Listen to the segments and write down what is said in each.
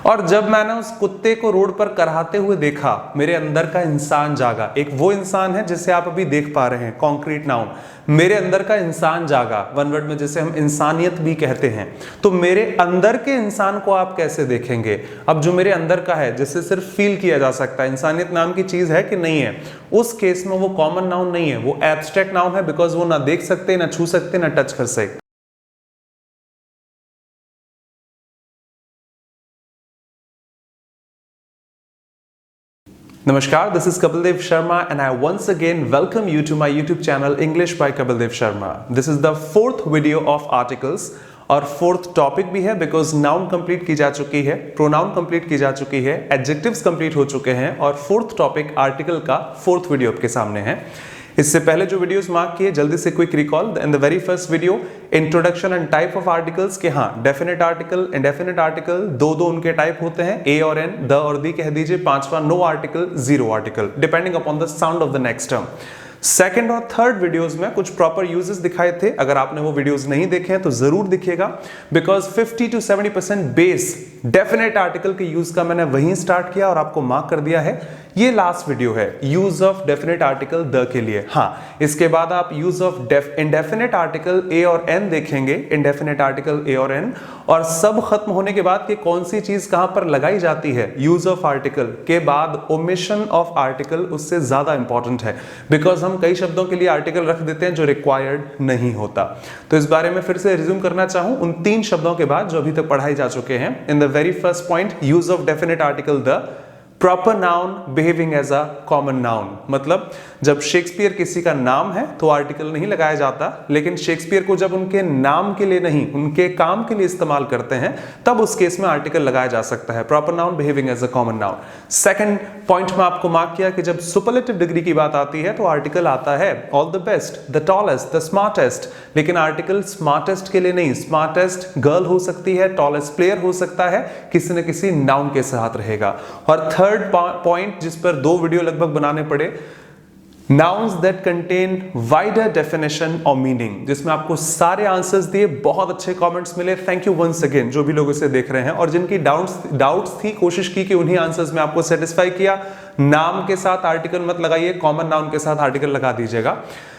और जब मैंने उस कुत्ते को रोड पर कराहते हुए देखा, मेरे अंदर का इंसान जागा। एक वो इंसान है जिसे आप अभी देख पा रहे हैं, कॉन्क्रीट नाउन। मेरे अंदर का इंसान जागा, वन वर्ड में जिसे हम इंसानियत भी कहते हैं। तो मेरे अंदर के इंसान को आप कैसे देखेंगे? अब जो मेरे अंदर का है, जिसे सिर्फ फील किया जा सकता है, इंसानियत नाम की चीज है कि नहीं है, उस केस में वो कॉमन नाउन नहीं है, वो एब्स्ट्रैक्ट नाउन है, बिकॉज वो ना देख सकते, ना छू सकते, ना टच कर सकते। Namaskar, this is Kapil Dev Sharma and I once again welcome you to my YouTube channel English by Kapil Dev Sharma. This is the fourth video of articles और फोर्थ टॉपिक भी है because noun complete की जा चुकी है, pronoun complete की जा चुकी है, एडजेक्टिव्स कंप्लीट हो चुके हैं और फोर्थ टॉपिक आर्टिकल का फोर्थ वीडियो आपके सामने है। इससे पहले जो वीडियोस मार्क किए, जल्दी से quick recall. In the very first video introduction and type of articles के, हाँ, डेफिनेट आर्टिकल, इंडेफिनेट आर्टिकल, दो उनके टाइप होते हैं, ए और एन, द और दी कह दीजिए। पांचवा no article, zero article, depending upon the sound of the next term. Second और थर्ड वीडियोस में कुछ प्रॉपर यूजेस दिखाए थे, अगर आपने वो वीडियोस नहीं देखे हैं तो जरूर दिखेगा, because 50 to 70% base definite article के यूज का मैंने वहीं स्टार्ट किया और आपको मार्क कर दिया है। ये लास्ट वीडियो है use of definite article the के लिए। हाँ, इसके बाद आप use of indefinite article a और एन देखेंगे, इंडेफिनेट आर्टिकल ए और एन, और सब खत्म होने के बाद कि कौन सी चीज कहां पर लगाई जाती है यूज ऑफ आर्टिकल के बाद, ओमिशन ऑफ आर्टिकल उससे ज्यादा इंपॉर्टेंट है, बिकॉज हम कई शब्दों के लिए आर्टिकल रख देते हैं जो रिक्वायर्ड नहीं होता। तो इस बारे में फिर से रिज्यूम करना चाहूं उन तीन शब्दों के बाद जो अभी तक पढ़ाई जा चुके हैं। In the very first point, use of definite article the, proper noun behaving as a common noun. मतलब जब शेक्सपियर किसी का नाम है तो आर्टिकल नहीं लगाया जाता, लेकिन शेक्सपियर को जब उनके नाम के लिए नहीं, उनके काम के लिए इस्तेमाल करते हैं, तब उस केस में आर्टिकल लगाया जा सकता है। Proper noun behaving as a common noun. Second point में आपको मार्क किया कि जब सुपरलेटिव डिग्री की बात आती है तो आर्टिकल आता है all the best, the tallest, the smartest, लेकिन आर्टिकल स्मार्टेस्ट के लिए नहीं। स्मार्टेस्ट गर्ल हो सकती है, टॉलेस्ट प्लेयर हो सकता है, किसी न किसी नाउन के साथ रहेगा। और थर्ड पॉइंट जिस पर दो वीडियो लगभग बनाने पड़े, nouns that contain wider definition और मीनिंग, जिसमें आपको सारे आंसर्स दिए, बहुत अच्छे कमेंट्स मिले। थैंक यू वंस अगेन जो भी लोग इसे देख रहे हैं और जिनकी डाउट्स थी, कोशिश की कि उन्हीं आंसर्स में आपको सेटिस्फाई किया। नाम के साथ आर्टिकल मत लगाइए, कॉमन नाउन के साथ आर्टिकल लगा दीजिएगा।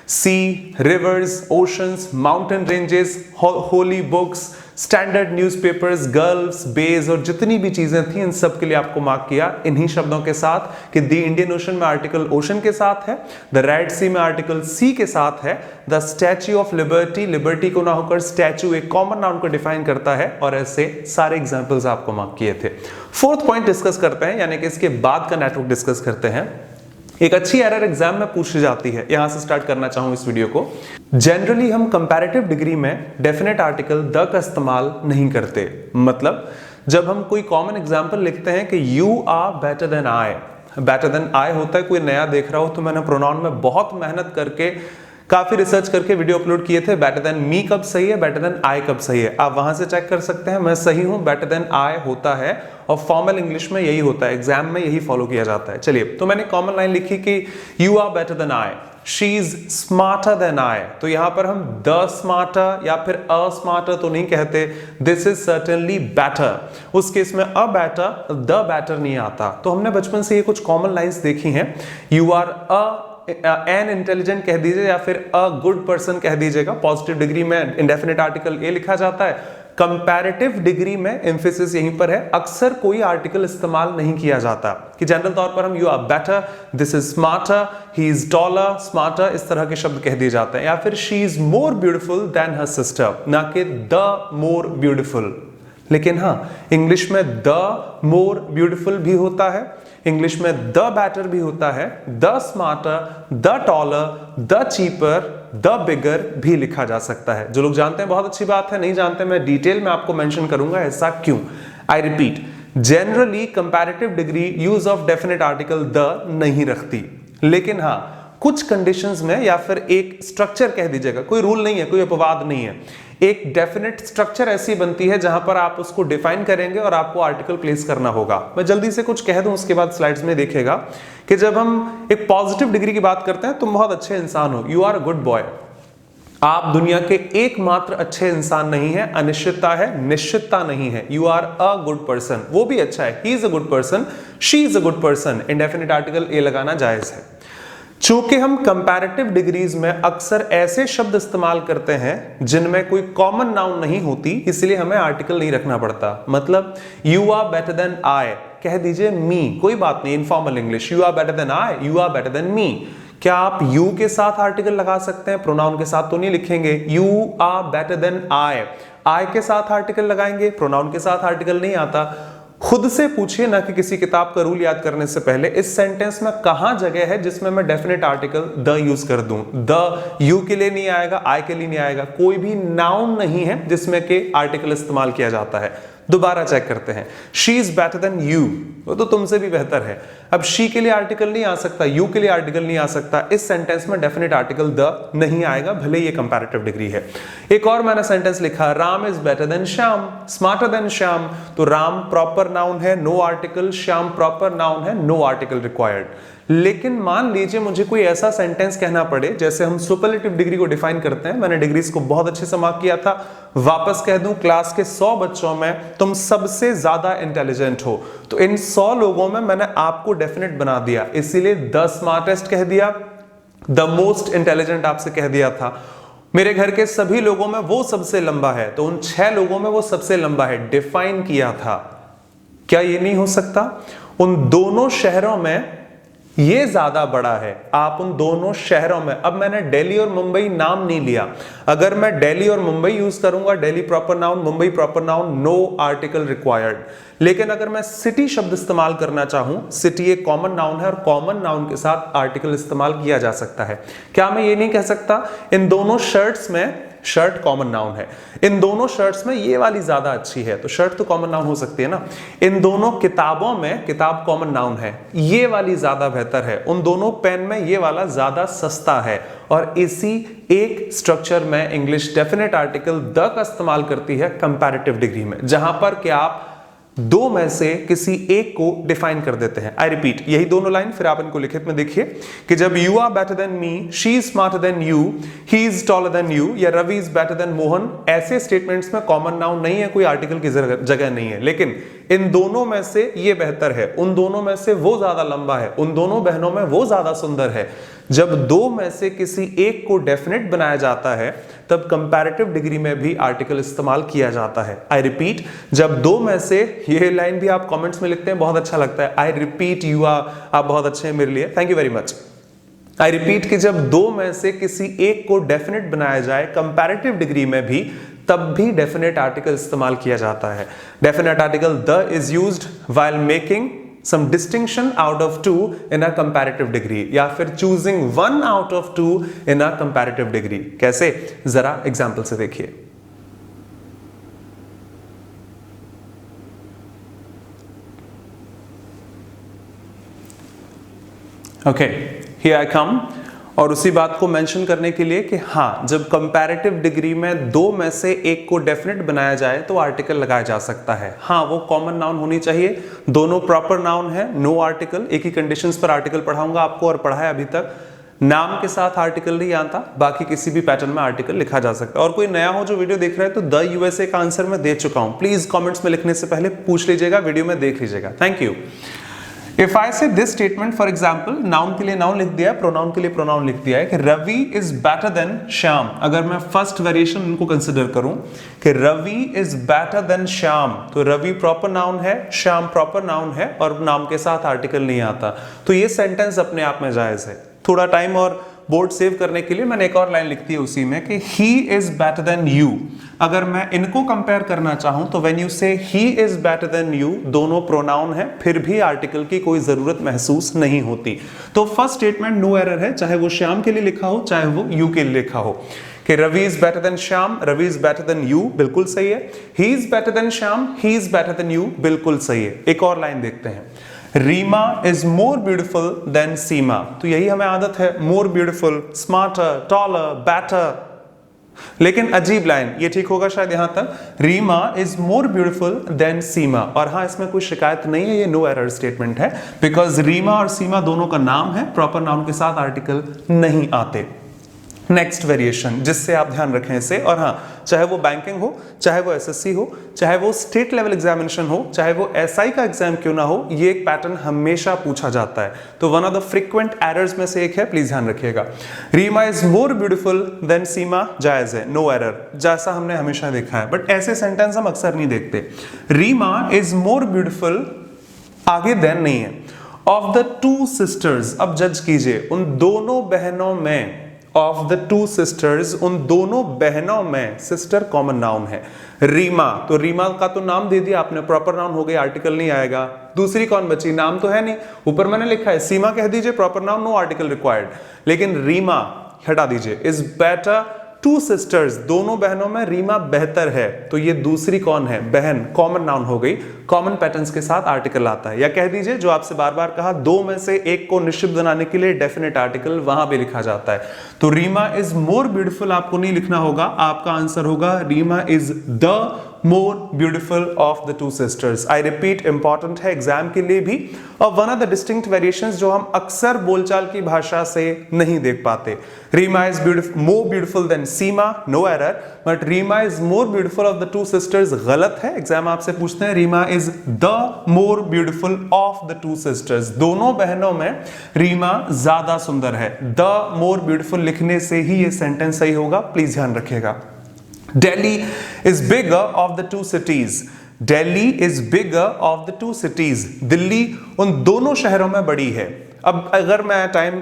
Sea, rivers, oceans, mountain ranges, holy books, standard newspapers, girls, bays और जितनी भी चीजें थी, इन सब के लिए आपको मार्क किया इन्हीं शब्दों के साथ कि द इंडियन ओशन में आर्टिकल ओशन के साथ है, द रेड सी में आर्टिकल सी के साथ है, the statue of liberty, liberty को ना होकर स्टैच्यू एक कॉमन नाउन को डिफाइन करता है, और ऐसे सारे एग्जाम्पल्स आपको मार्क किए थे। फोर्थ पॉइंट डिस्कस करते हैं, यानी कि इसके बाद का नेटवर्क डिस्कस करते हैं। एक अच्छी एरर एग्जाम में पूछी जाती है, यहां से स्टार्ट करना चाहूं इस वीडियो को। जनरली हम कंपैरेटिव डिग्री में डेफिनेट आर्टिकल द का इस्तेमाल नहीं करते। मतलब जब हम कोई कॉमन एग्जांपल लिखते हैं कि you are better than I, better than I होता है कोई नया देख रहा हो, तो मैंने प्रोनाउन में बहुत मेहनत करके, काफी रिसर्च करके वीडियो अपलोड किए थे। बेटर देन मी कब सही है, बेटर देन आई कब सही है, आप वहां से चेक कर सकते हैं। मैं सही हूं, बेटर देन आई होता है, और फॉर्मल इंग्लिश में यही होता है, एग्जाम में यही फॉलो किया जाता है। चलिए, तो मैंने कॉमन लाइन लिखी कि you are better than I, she is smarter than I, तो यहां पर हम द स्मार्टर या फिर अ स्मार्टर तो नहीं कहते, दिस इज सर्टेनली बेटर। उस केस में अ बेटर, द बेटर नहीं आता। तो हमने बचपन से ये कुछ कॉमन लाइंस देखी हैं। यू आर एन इंटेलिजेंट कह दीजिए या फिर अ गुड पर्सन कह दीजिएगा। पॉजिटिव डिग्री में इंडेफिनेट आर्टिकल ए लिखा जाता है, कंपैरेटिव डिग्री में एम्फेसिस यहीं पर है, अक्सर कोई आर्टिकल इस्तेमाल नहीं किया जाता कि जनरल तौर पर हम you are better, this is smarter, he is taller, smarter, इस तरह के शब्द कह दिए जाते हैं। या फिर she is more beautiful then her sister, ना कि द मोर ब्यूटीफुल। लेकिन हाँ, इंग्लिश में द मोर ब्यूटीफुल भी होता है, इंग्लिश में द बेटर भी होता है, the smarter, the taller, the cheaper, the bigger भी लिखा जा सकता है। जो लोग जानते हैं बहुत अच्छी बात है, नहीं जानते मैं डिटेल में आपको मेंशन करूंगा ऐसा क्यों। I repeat, generally comparative degree use of definite article the नहीं रखती, लेकिन हाँ कुछ कंडीशंस में या फिर एक स्ट्रक्चर कह दीजिएगा, कोई रूल नहीं है, कोई अपवाद नहीं है, एक डेफिनेट स्ट्रक्चर ऐसी बनती है जहां पर आप उसको डिफाइन करेंगे और आपको आर्टिकल प्लेस करना होगा। मैं जल्दी से कुछ कह दूं, उसके बाद स्लाइड्स में देखिएगा कि जब हम एक पॉजिटिव डिग्री की बात करते हैं, तुम बहुत अच्छे इंसान हो, you are a good boy, आप दुनिया के एकमात्र अच्छे इंसान नहीं है, अनिश्चितता है, निश्चितता नहीं है। You are a good person, वो भी अच्छा है, he is a good person, she is a good person, indefinite article a लगाना जायज है। चूंकि हम कंपैरेटिव डिग्रीज में अक्सर ऐसे शब्द इस्तेमाल करते हैं जिनमें कोई कॉमन नाउन नहीं होती, इसलिए हमें आर्टिकल नहीं रखना पड़ता। मतलब you are better than I, कह दीजिए मी, कोई बात नहीं, informal English, you are better than I, you are better than me. क्या आप यू के साथ आर्टिकल लगा सकते हैं? प्रोनाउन के साथ तो नहीं लिखेंगे। You are better than I के साथ आर्टिकल लगाएंगे, प्रोनाउन के साथ आर्टिकल नहीं आता। खुद से पूछिए ना कि किसी किताब का रूल याद करने से पहले इस सेंटेंस में कहां जगह है जिसमें मैं डेफिनेट आर्टिकल द यूज कर दूं। द यू के लिए नहीं आएगा, आई के लिए नहीं आएगा, कोई भी नाउन नहीं है जिसमें के आर्टिकल इस्तेमाल किया जाता है। दोबारा चेक करते हैं, she is better than you, वो तो तुमसे भी बेहतर है। अब शी के लिए आर्टिकल नहीं आ सकता, यू के लिए आर्टिकल नहीं आ सकता, इस सेंटेंस में डेफिनेट आर्टिकल द नहीं आएगा, भले ये कंपैरेटिव डिग्री है। एक और मैंने सेंटेंस लिखा, Ram is better than Shyam, smarter than Shyam, तो राम प्रॉपर नाउन है, no article, Shyam proper noun है, नो आर्टिकल रिक्वायर्ड। लेकिन मान लीजिए मुझे कोई ऐसा सेंटेंस कहना पड़े, जैसे हम सुपरलेटिव डिग्री को डिफाइन करते हैं, मैंने डिग्रीज को बहुत अच्छे से मार्क किया था, वापस कह दूं क्लास के 100 बच्चों में तुम सबसे ज्यादा इंटेलिजेंट हो, तो इन 100 लोगों में मैंने आपको डेफिनेट बना दिया, इसीलिए द स्मार्टेस्ट कह दिया, द मोस्ट इंटेलिजेंट आपसे कह दिया था। मेरे घर के सभी लोगों में वो सबसे लंबा है, तो उन 6 लोगों में वो सबसे लंबा है, डिफाइन किया था। क्या ये नहीं हो सकता? उन दोनों शहरों में ये ज्यादा बड़ा है, आप उन दोनों शहरों में, अब मैंने दिल्ली और मुंबई नाम नहीं लिया, अगर मैं दिल्ली और मुंबई यूज करूंगा, Delhi proper noun, Mumbai proper noun, no article required. लेकिन अगर मैं सिटी शब्द इस्तेमाल करना चाहूं, सिटी एक कॉमन नाउन है और कॉमन नाउन के साथ आर्टिकल इस्तेमाल किया जा सकता है। क्या मैं ये नहीं कह सकता इन दोनों शर्ट्स में, शर्ट कॉमन नाउन है, इन दोनों शर्ट्स में ये वाली ज्यादा अच्छी है, तो शर्ट तो कॉमन नाउन हो सकती है ना। इन दोनों किताबों में, किताब कॉमन नाउन है, ये वाली ज्यादा बेहतर है, उन दोनों पेन में ये वाला ज्यादा सस्ता है। और इसी एक स्ट्रक्चर में इंग्लिश डेफिनेट आर्टिकल द का इस्तेमाल करती है कंपैरेटिव डिग्री में, जहां पर कि आप दो में से किसी एक को डिफाइन कर देते हैं। आई रिपीट, यही दोनों लाइन फिर आप इनको लिखित में देखिए कि जब you are better than me, she is smarter than you, he is taller than you, या Ravi is better than Mohan, ऐसे स्टेटमेंट्स में कॉमन नाउन नहीं है, कोई आर्टिकल की जगह नहीं है, लेकिन इन दोनों में से ये बेहतर है, उन दोनों में से वो ज्यादा लंबा है, उन दोनों बहनों में वो ज्यादा सुंदर है। जब दो में से किसी एक को डेफिनेट बनाया जाता है तब कंपैरेटिव डिग्री में भी आर्टिकल इस्तेमाल किया जाता है। आई रिपीट, जब दो में से, ये लाइन भी आप कमेंट्स में लिखते हैं, बहुत अच्छा लगता है, आई रिपीट यू आर, आप बहुत अच्छे हैं मेरे लिए, thank you very much. I repeat कि जब दो में से किसी एक को डेफिनेट बनाया जाए कंपैरेटिव डिग्री में भी, तब भी डेफिनेट आर्टिकल इस्तेमाल किया जाता है। Definite article the is used while making some distinction out of two in a comparative degree, या फिर choosing one out of two in a comparative degree। कैसे? जरा एग्जाम्पल से देखिए। Okay, here I come, और उसी बात को मेंशन करने के लिए कि हाँ, जब कंपैरेटिव डिग्री में दो में से एक को डेफिनेट बनाया जाए तो आर्टिकल लगाया जा सकता है। हाँ, वो कॉमन नाउन होनी चाहिए, दोनों प्रॉपर नाउन है, नो आर्टिकल। एक ही कंडीशंस पर आर्टिकल पढ़ाऊंगा आपको और पढ़ाया अभी तक, नाम के साथ आर्टिकल नहीं आता, बाकी किसी भी पैटर्न में आर्टिकल लिखा जा सकता है। और कोई नया हो जो वीडियो देख रहा है तो द यूएसए का आंसर मैं दे चुका हूं, प्लीज कमेंट्स में लिखने से पहले पूछ लीजिएगा, वीडियो में देख लीजिएगा। Thank you. इफ आई से this statement, for example, noun के लिए नाउन लिख दिया है, प्रोनाउन के लिए प्रोनाउन लिख दिया है कि Ravi is better than Shyam. अगर मैं फर्स्ट वेरिएशन इनको कंसिडर करूं कि Ravi is better than Shyam, तो रवि प्रॉपर नाउन है, श्याम प्रॉपर नाउन है और नाम के साथ आर्टिकल नहीं आता, तो ये सेंटेंस अपने आप में जायज है। थोड़ा टाइम और बोर्ड सेव करने के लिए मैंने एक और लाइन लिख दी है उसी में कि ही इज बेटर देन यू। अगर मैं इनको कंपेयर करना चाहूं तो व्हेन यू से ही इज बेटर देन यू, दोनों प्रोनाउन है, फिर भी आर्टिकल की कोई जरूरत महसूस नहीं होती। तो फर्स्ट स्टेटमेंट नो एरर है, चाहे वो श्याम के लिए लिखा हो चाहे वो यू के लिए लिखा हो, कि Ravi is better than Shyam, Ravi is better than you, बिल्कुल सही है। He is better than Shyam, he is better than you, बिल्कुल सही है। एक और लाइन देखते हैं, Reema is more beautiful than Seema, तो यही हमें आदत है, more beautiful, smarter, taller, better. लेकिन अजीब लाइन, ये ठीक होगा शायद यहां तक, Reema is more beautiful than Seema. और हाँ, इसमें कोई शिकायत नहीं है, ये नो एरर स्टेटमेंट है, बिकॉज रीमा और सीमा दोनों का नाम है, प्रॉपर नाउन के साथ आर्टिकल नहीं आते। नेक्स्ट वेरिएशन जिससे आप ध्यान रखें इसे, और हाँ, चाहे वो बैंकिंग हो, चाहे वो एसएससी हो, चाहे वो स्टेट लेवल एग्जामिनेशन हो, चाहे वो एसआई का एग्जाम क्यों ना हो, ये एक पैटर्न हमेशा पूछा जाता है। तो one of the frequent errors में से एक है, प्लीज ध्यान रखिएगा। Reema is more beautiful than Seema, जायज है, नो एरर, जैसा हमने हमेशा देखा है। बट ऐसे सेंटेंस हम अक्सर नहीं देखते। रीमा इज मोर ब्यूटीफुल, आगे देन नहीं है। ऑफ द टू सिस्टर्स, अब जज कीजिए, उन दोनों बहनों में, ऑफ द टू सिस्टर्स, उन दोनों बहनों में, सिस्टर कॉमन नाउन है। रीमा, तो रीमा का तो नाम दे दिया आपने, प्रॉपर नाउन हो गई, आर्टिकल नहीं आएगा। दूसरी कौन बची? नाम तो है नहीं, ऊपर मैंने लिखा है सीमा कह दीजिए, proper noun, no article required. लेकिन रीमा हटा दीजिए। इज बेटर टू सिस्टर्स, दोनों बहनों में रीमा बेहतर है, तो ये दूसरी कौन है? बहन, कॉमन नाउन हो गई, कॉमन पैटर्न्स के साथ आर्टिकल आता है। या कह दीजिए जो आपसे बार बार कहा, दो में से एक को निश्चित बनाने के लिए डेफिनेट आर्टिकल वहां भी लिखा जाता है। तो रीमा इज मोर ब्यूटीफुल आपको नहीं लिखना होगा, आपका आंसर होगा Reema is the more beautiful of the two sisters. I repeat, important है एग्जाम के लिए भी, और one of the distinct variations जो हम अक्सर बोलचाल की भाषा से नहीं देख पाते। Reema is more beautiful than Seema, no error, but Reema is more beautiful of the two sisters गलत है। एग्जाम आपसे पूछते हैं Reema is the more beautiful of the two sisters, दोनों बहनों में रीमा ज्यादा सुंदर है। द मोर ब्यूटीफुल लिखने से ही ये सेंटेंस सही होगा, प्लीज ध्यान रखिएगा। Delhi is bigger of the two cities. Delhi is bigger of the two cities. Delhi उन दोनों शहरों में बड़ी है। अब अगर मैं टाइम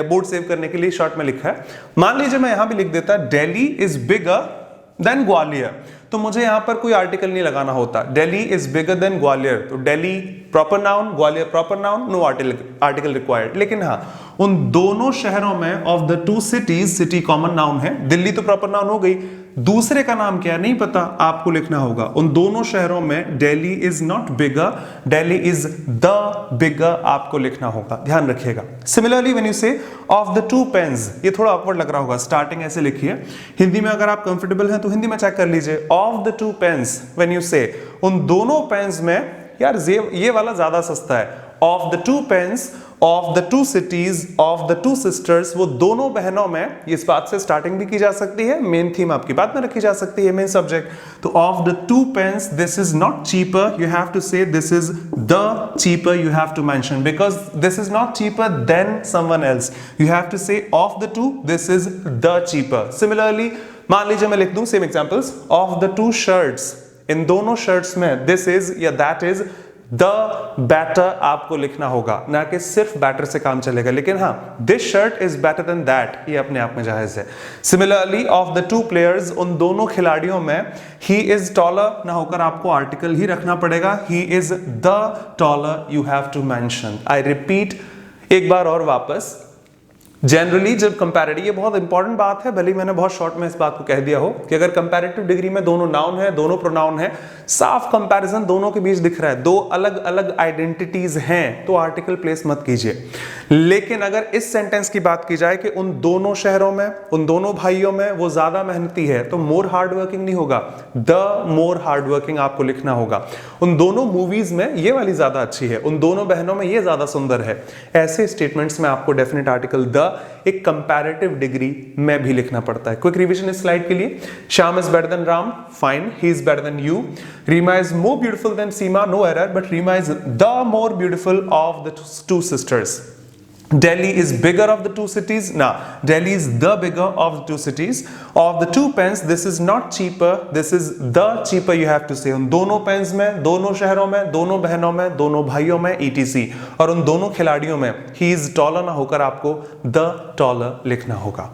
बोर्ड सेव करने के लिए शॉर्ट में लिखा है, मान लीजिए मैं यहां भी लिख देता Delhi is bigger than Gwalior, तो मुझे यहां पर कोई आर्टिकल नहीं लगाना होता। Delhi is bigger than Gwalior, तो Delhi proper noun, Gwalior proper noun, no article required. लेकिन हाँ, उन दोनों शहरों में of the two cities, city common noun है, दिल्ली तो प्रॉपर नाउन हो गई, दूसरे का नाम क्या नहीं पता, आपको लिखना होगा। उन दोनों शहरों में Delhi is not bigger, Delhi is the bigger आपको लिखना होगा, ध्यान रखिएगा। सिमिलरली व्हेन यू से ऑफ द टू पेन्स, ये थोड़ा ऑकवर्ड लग रहा होगा, स्टार्टिंग ऐसे लिखिए। हिंदी में अगर आप कंफर्टेबल हैं तो हिंदी में चेक कर लीजिए। Of the two pens, when you say उन दोनों पेन्स में, यार ये वाला ज्यादा सस्ता है। Of the two pens, of the two cities, of the two sisters, वो दोनों बहनों में, इस बात से स्टार्टिंग भी की जा सकती है, मेन थीम आपकी बात में रखी जा सकती है, मेन सब्जेक्ट। तो of the two pens, this is not cheaper, you have to say this is the cheaper, you have to mention, because this is not cheaper than someone else, you have to say of the two, this is the cheaper. Similarly मान लीजिए मैं लिख दूं same examples, of the two shirts, इन दोनों shirts में this is या that is the better आपको लिखना होगा, ना कि सिर्फ बेटर से काम चलेगा। लेकिन हाँ, this shirt is better then that, ये अपने आप में जायज है। Similarly of the two players, उन दोनों खिलाड़ियों में ही इज टॉलर ना होकर आपको आर्टिकल ही रखना पड़ेगा, he is the taller, you have to mention. I repeat एक बार और वापस, जनरली जब कंपैरेटिव, ये बहुत इंपॉर्टेंट बात है, भले ही मैंने बहुत शॉर्ट में इस बात को कह दिया हो कि अगर कंपैरेटिव डिग्री में दोनों नाउन है, दोनों प्रोनाउन है, साफ कंपैरिजन दोनों के बीच दिख रहा है, दो अलग अलग आइडेंटिटीज हैं, तो आर्टिकल प्लेस मत कीजिए। लेकिन अगर इस सेंटेंस की बात की जाए कि उन दोनों शहरों में, उन दोनों भाइयों में वो ज्यादा मेहनती है, तो मोर हार्ड वर्किंग नहीं होगा, द मोर हार्ड वर्किंग आपको लिखना होगा। उन दोनों मूवीज में ये वाली ज्यादा अच्छी है, उन दोनों बहनों में ये ज्यादा सुंदर है। ऐसे स्टेटमेंट्स में आपको डेफिनेट आर्टिकल द एक कंपैरेटिव डिग्री में भी लिखना पड़ता है। क्विक रिवीजन इस स्लाइड के लिए, Shyam is better than Ram, fine, he is better than you. Reema is more beautiful than Seema, no error, but Reema is the more beautiful of the two sisters. Delhi is bigger of the two cities. Now, Delhi is the bigger of the two cities. Of the two pens, this is not cheaper. This is the cheaper. You have to say. उन दोनों pens में, दोनों शहरों में, दोनों बहनों में, दोनों भाइयों में, etc. और उन दोनों खिलाड़ियों में he is taller ना होकर आपको the taller लिखना होगा।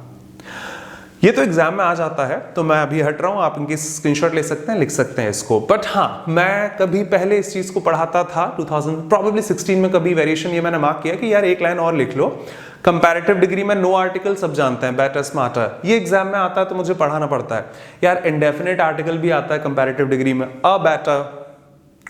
ये तो एग्जाम में आ जाता है, तो मैं अभी हट रहा हूं, आप इनकी स्क्रीनशॉट ले सकते हैं, लिख सकते हैं इसको। बट हाँ, मैं कभी पहले इस चीज को पढ़ाता था 2016 में, कभी वेरिएशन ये मैंने मार्क किया कि यार एक लाइन और लिख लो, कंपैरेटिव डिग्री में नो आर्टिकल सब जानते हैं, बेटर स्मार्टर, ये एग्जाम में आता है तो मुझे पढ़ाना पड़ता है। यार इंडेफिनेट आर्टिकल भी आता है कंपैरेटिव डिग्री में, अ बेटर,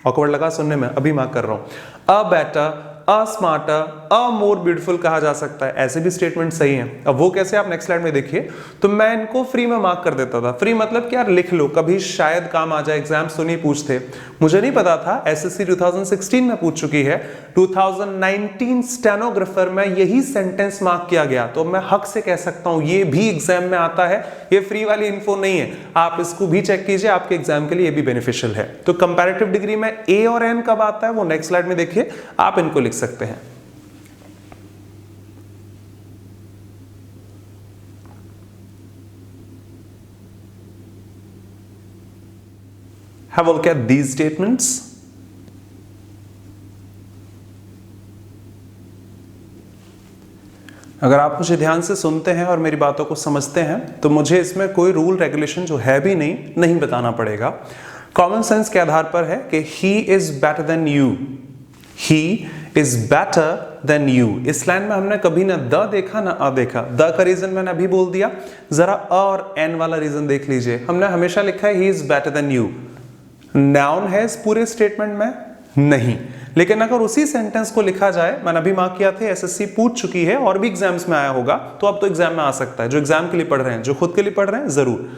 ऑकवर्ड लगा सुनने में, अभी मार्क कर रहा हूं, a better, a smarter, a more beautiful कहा जा सकता है, ऐसे भी स्टेटमेंट सही हैं। अब वो कैसे, आप नेक्स्ट स्लाइड में देखिए। तो मैं इनको फ्री में मार्क कर देता था। फ्री मतलब कि यार लिख लो, कभी शायद काम आ जाए, एग्जाम्स तो नहीं पूछते, मुझे नहीं पता था। एसएससी 2016 में पूछ चुकी है, 2019 स्टेनोग्राफर में यही सेंटेंस मार्क किया गया, तो मैं हक से कह सकता हूं ये भी एग्जाम में आता है। ये फ्री वाली इन्फो नहीं है, आप इसको भी चेक कीजिए, आपके एग्जाम के लिए ये भी बेनिफिशियल है। तो कंपैरेटिव डिग्री में ए और एन कब आता है वो नेक्स्ट स्लाइड में देखिए, आप इनको लिख सकते हैं। Have a look at these statements. अगर आप मुझे ध्यान से सुनते हैं और मेरी बातों को समझते हैं तो मुझे इसमें कोई रूल रेगुलेशन जो है भी नहीं बताना पड़ेगा। कॉमन सेंस के आधार पर है कि he is better than you, he is better than you। इस लाइन में हमने कभी ना द देखा ना अ देखा। द का रीजन मैंने अभी बोल दिया, जरा अ और एन वाला रीजन देख लीजिए। हमने हमेशा लिखा है he is better than you। Noun है इस पूरे स्टेटमेंट में नहीं, लेकिन अगर उसी सेंटेंस को लिखा जाए, मैंने अभी मार्क किया था, एसएससी पूछ चुकी है और भी एग्जाम्स में आया होगा, तो अब तो एग्जाम में आ सकता है। जो एग्जाम के लिए पढ़ रहे हैं, जो खुद के लिए पढ़ रहे हैं, जरूर।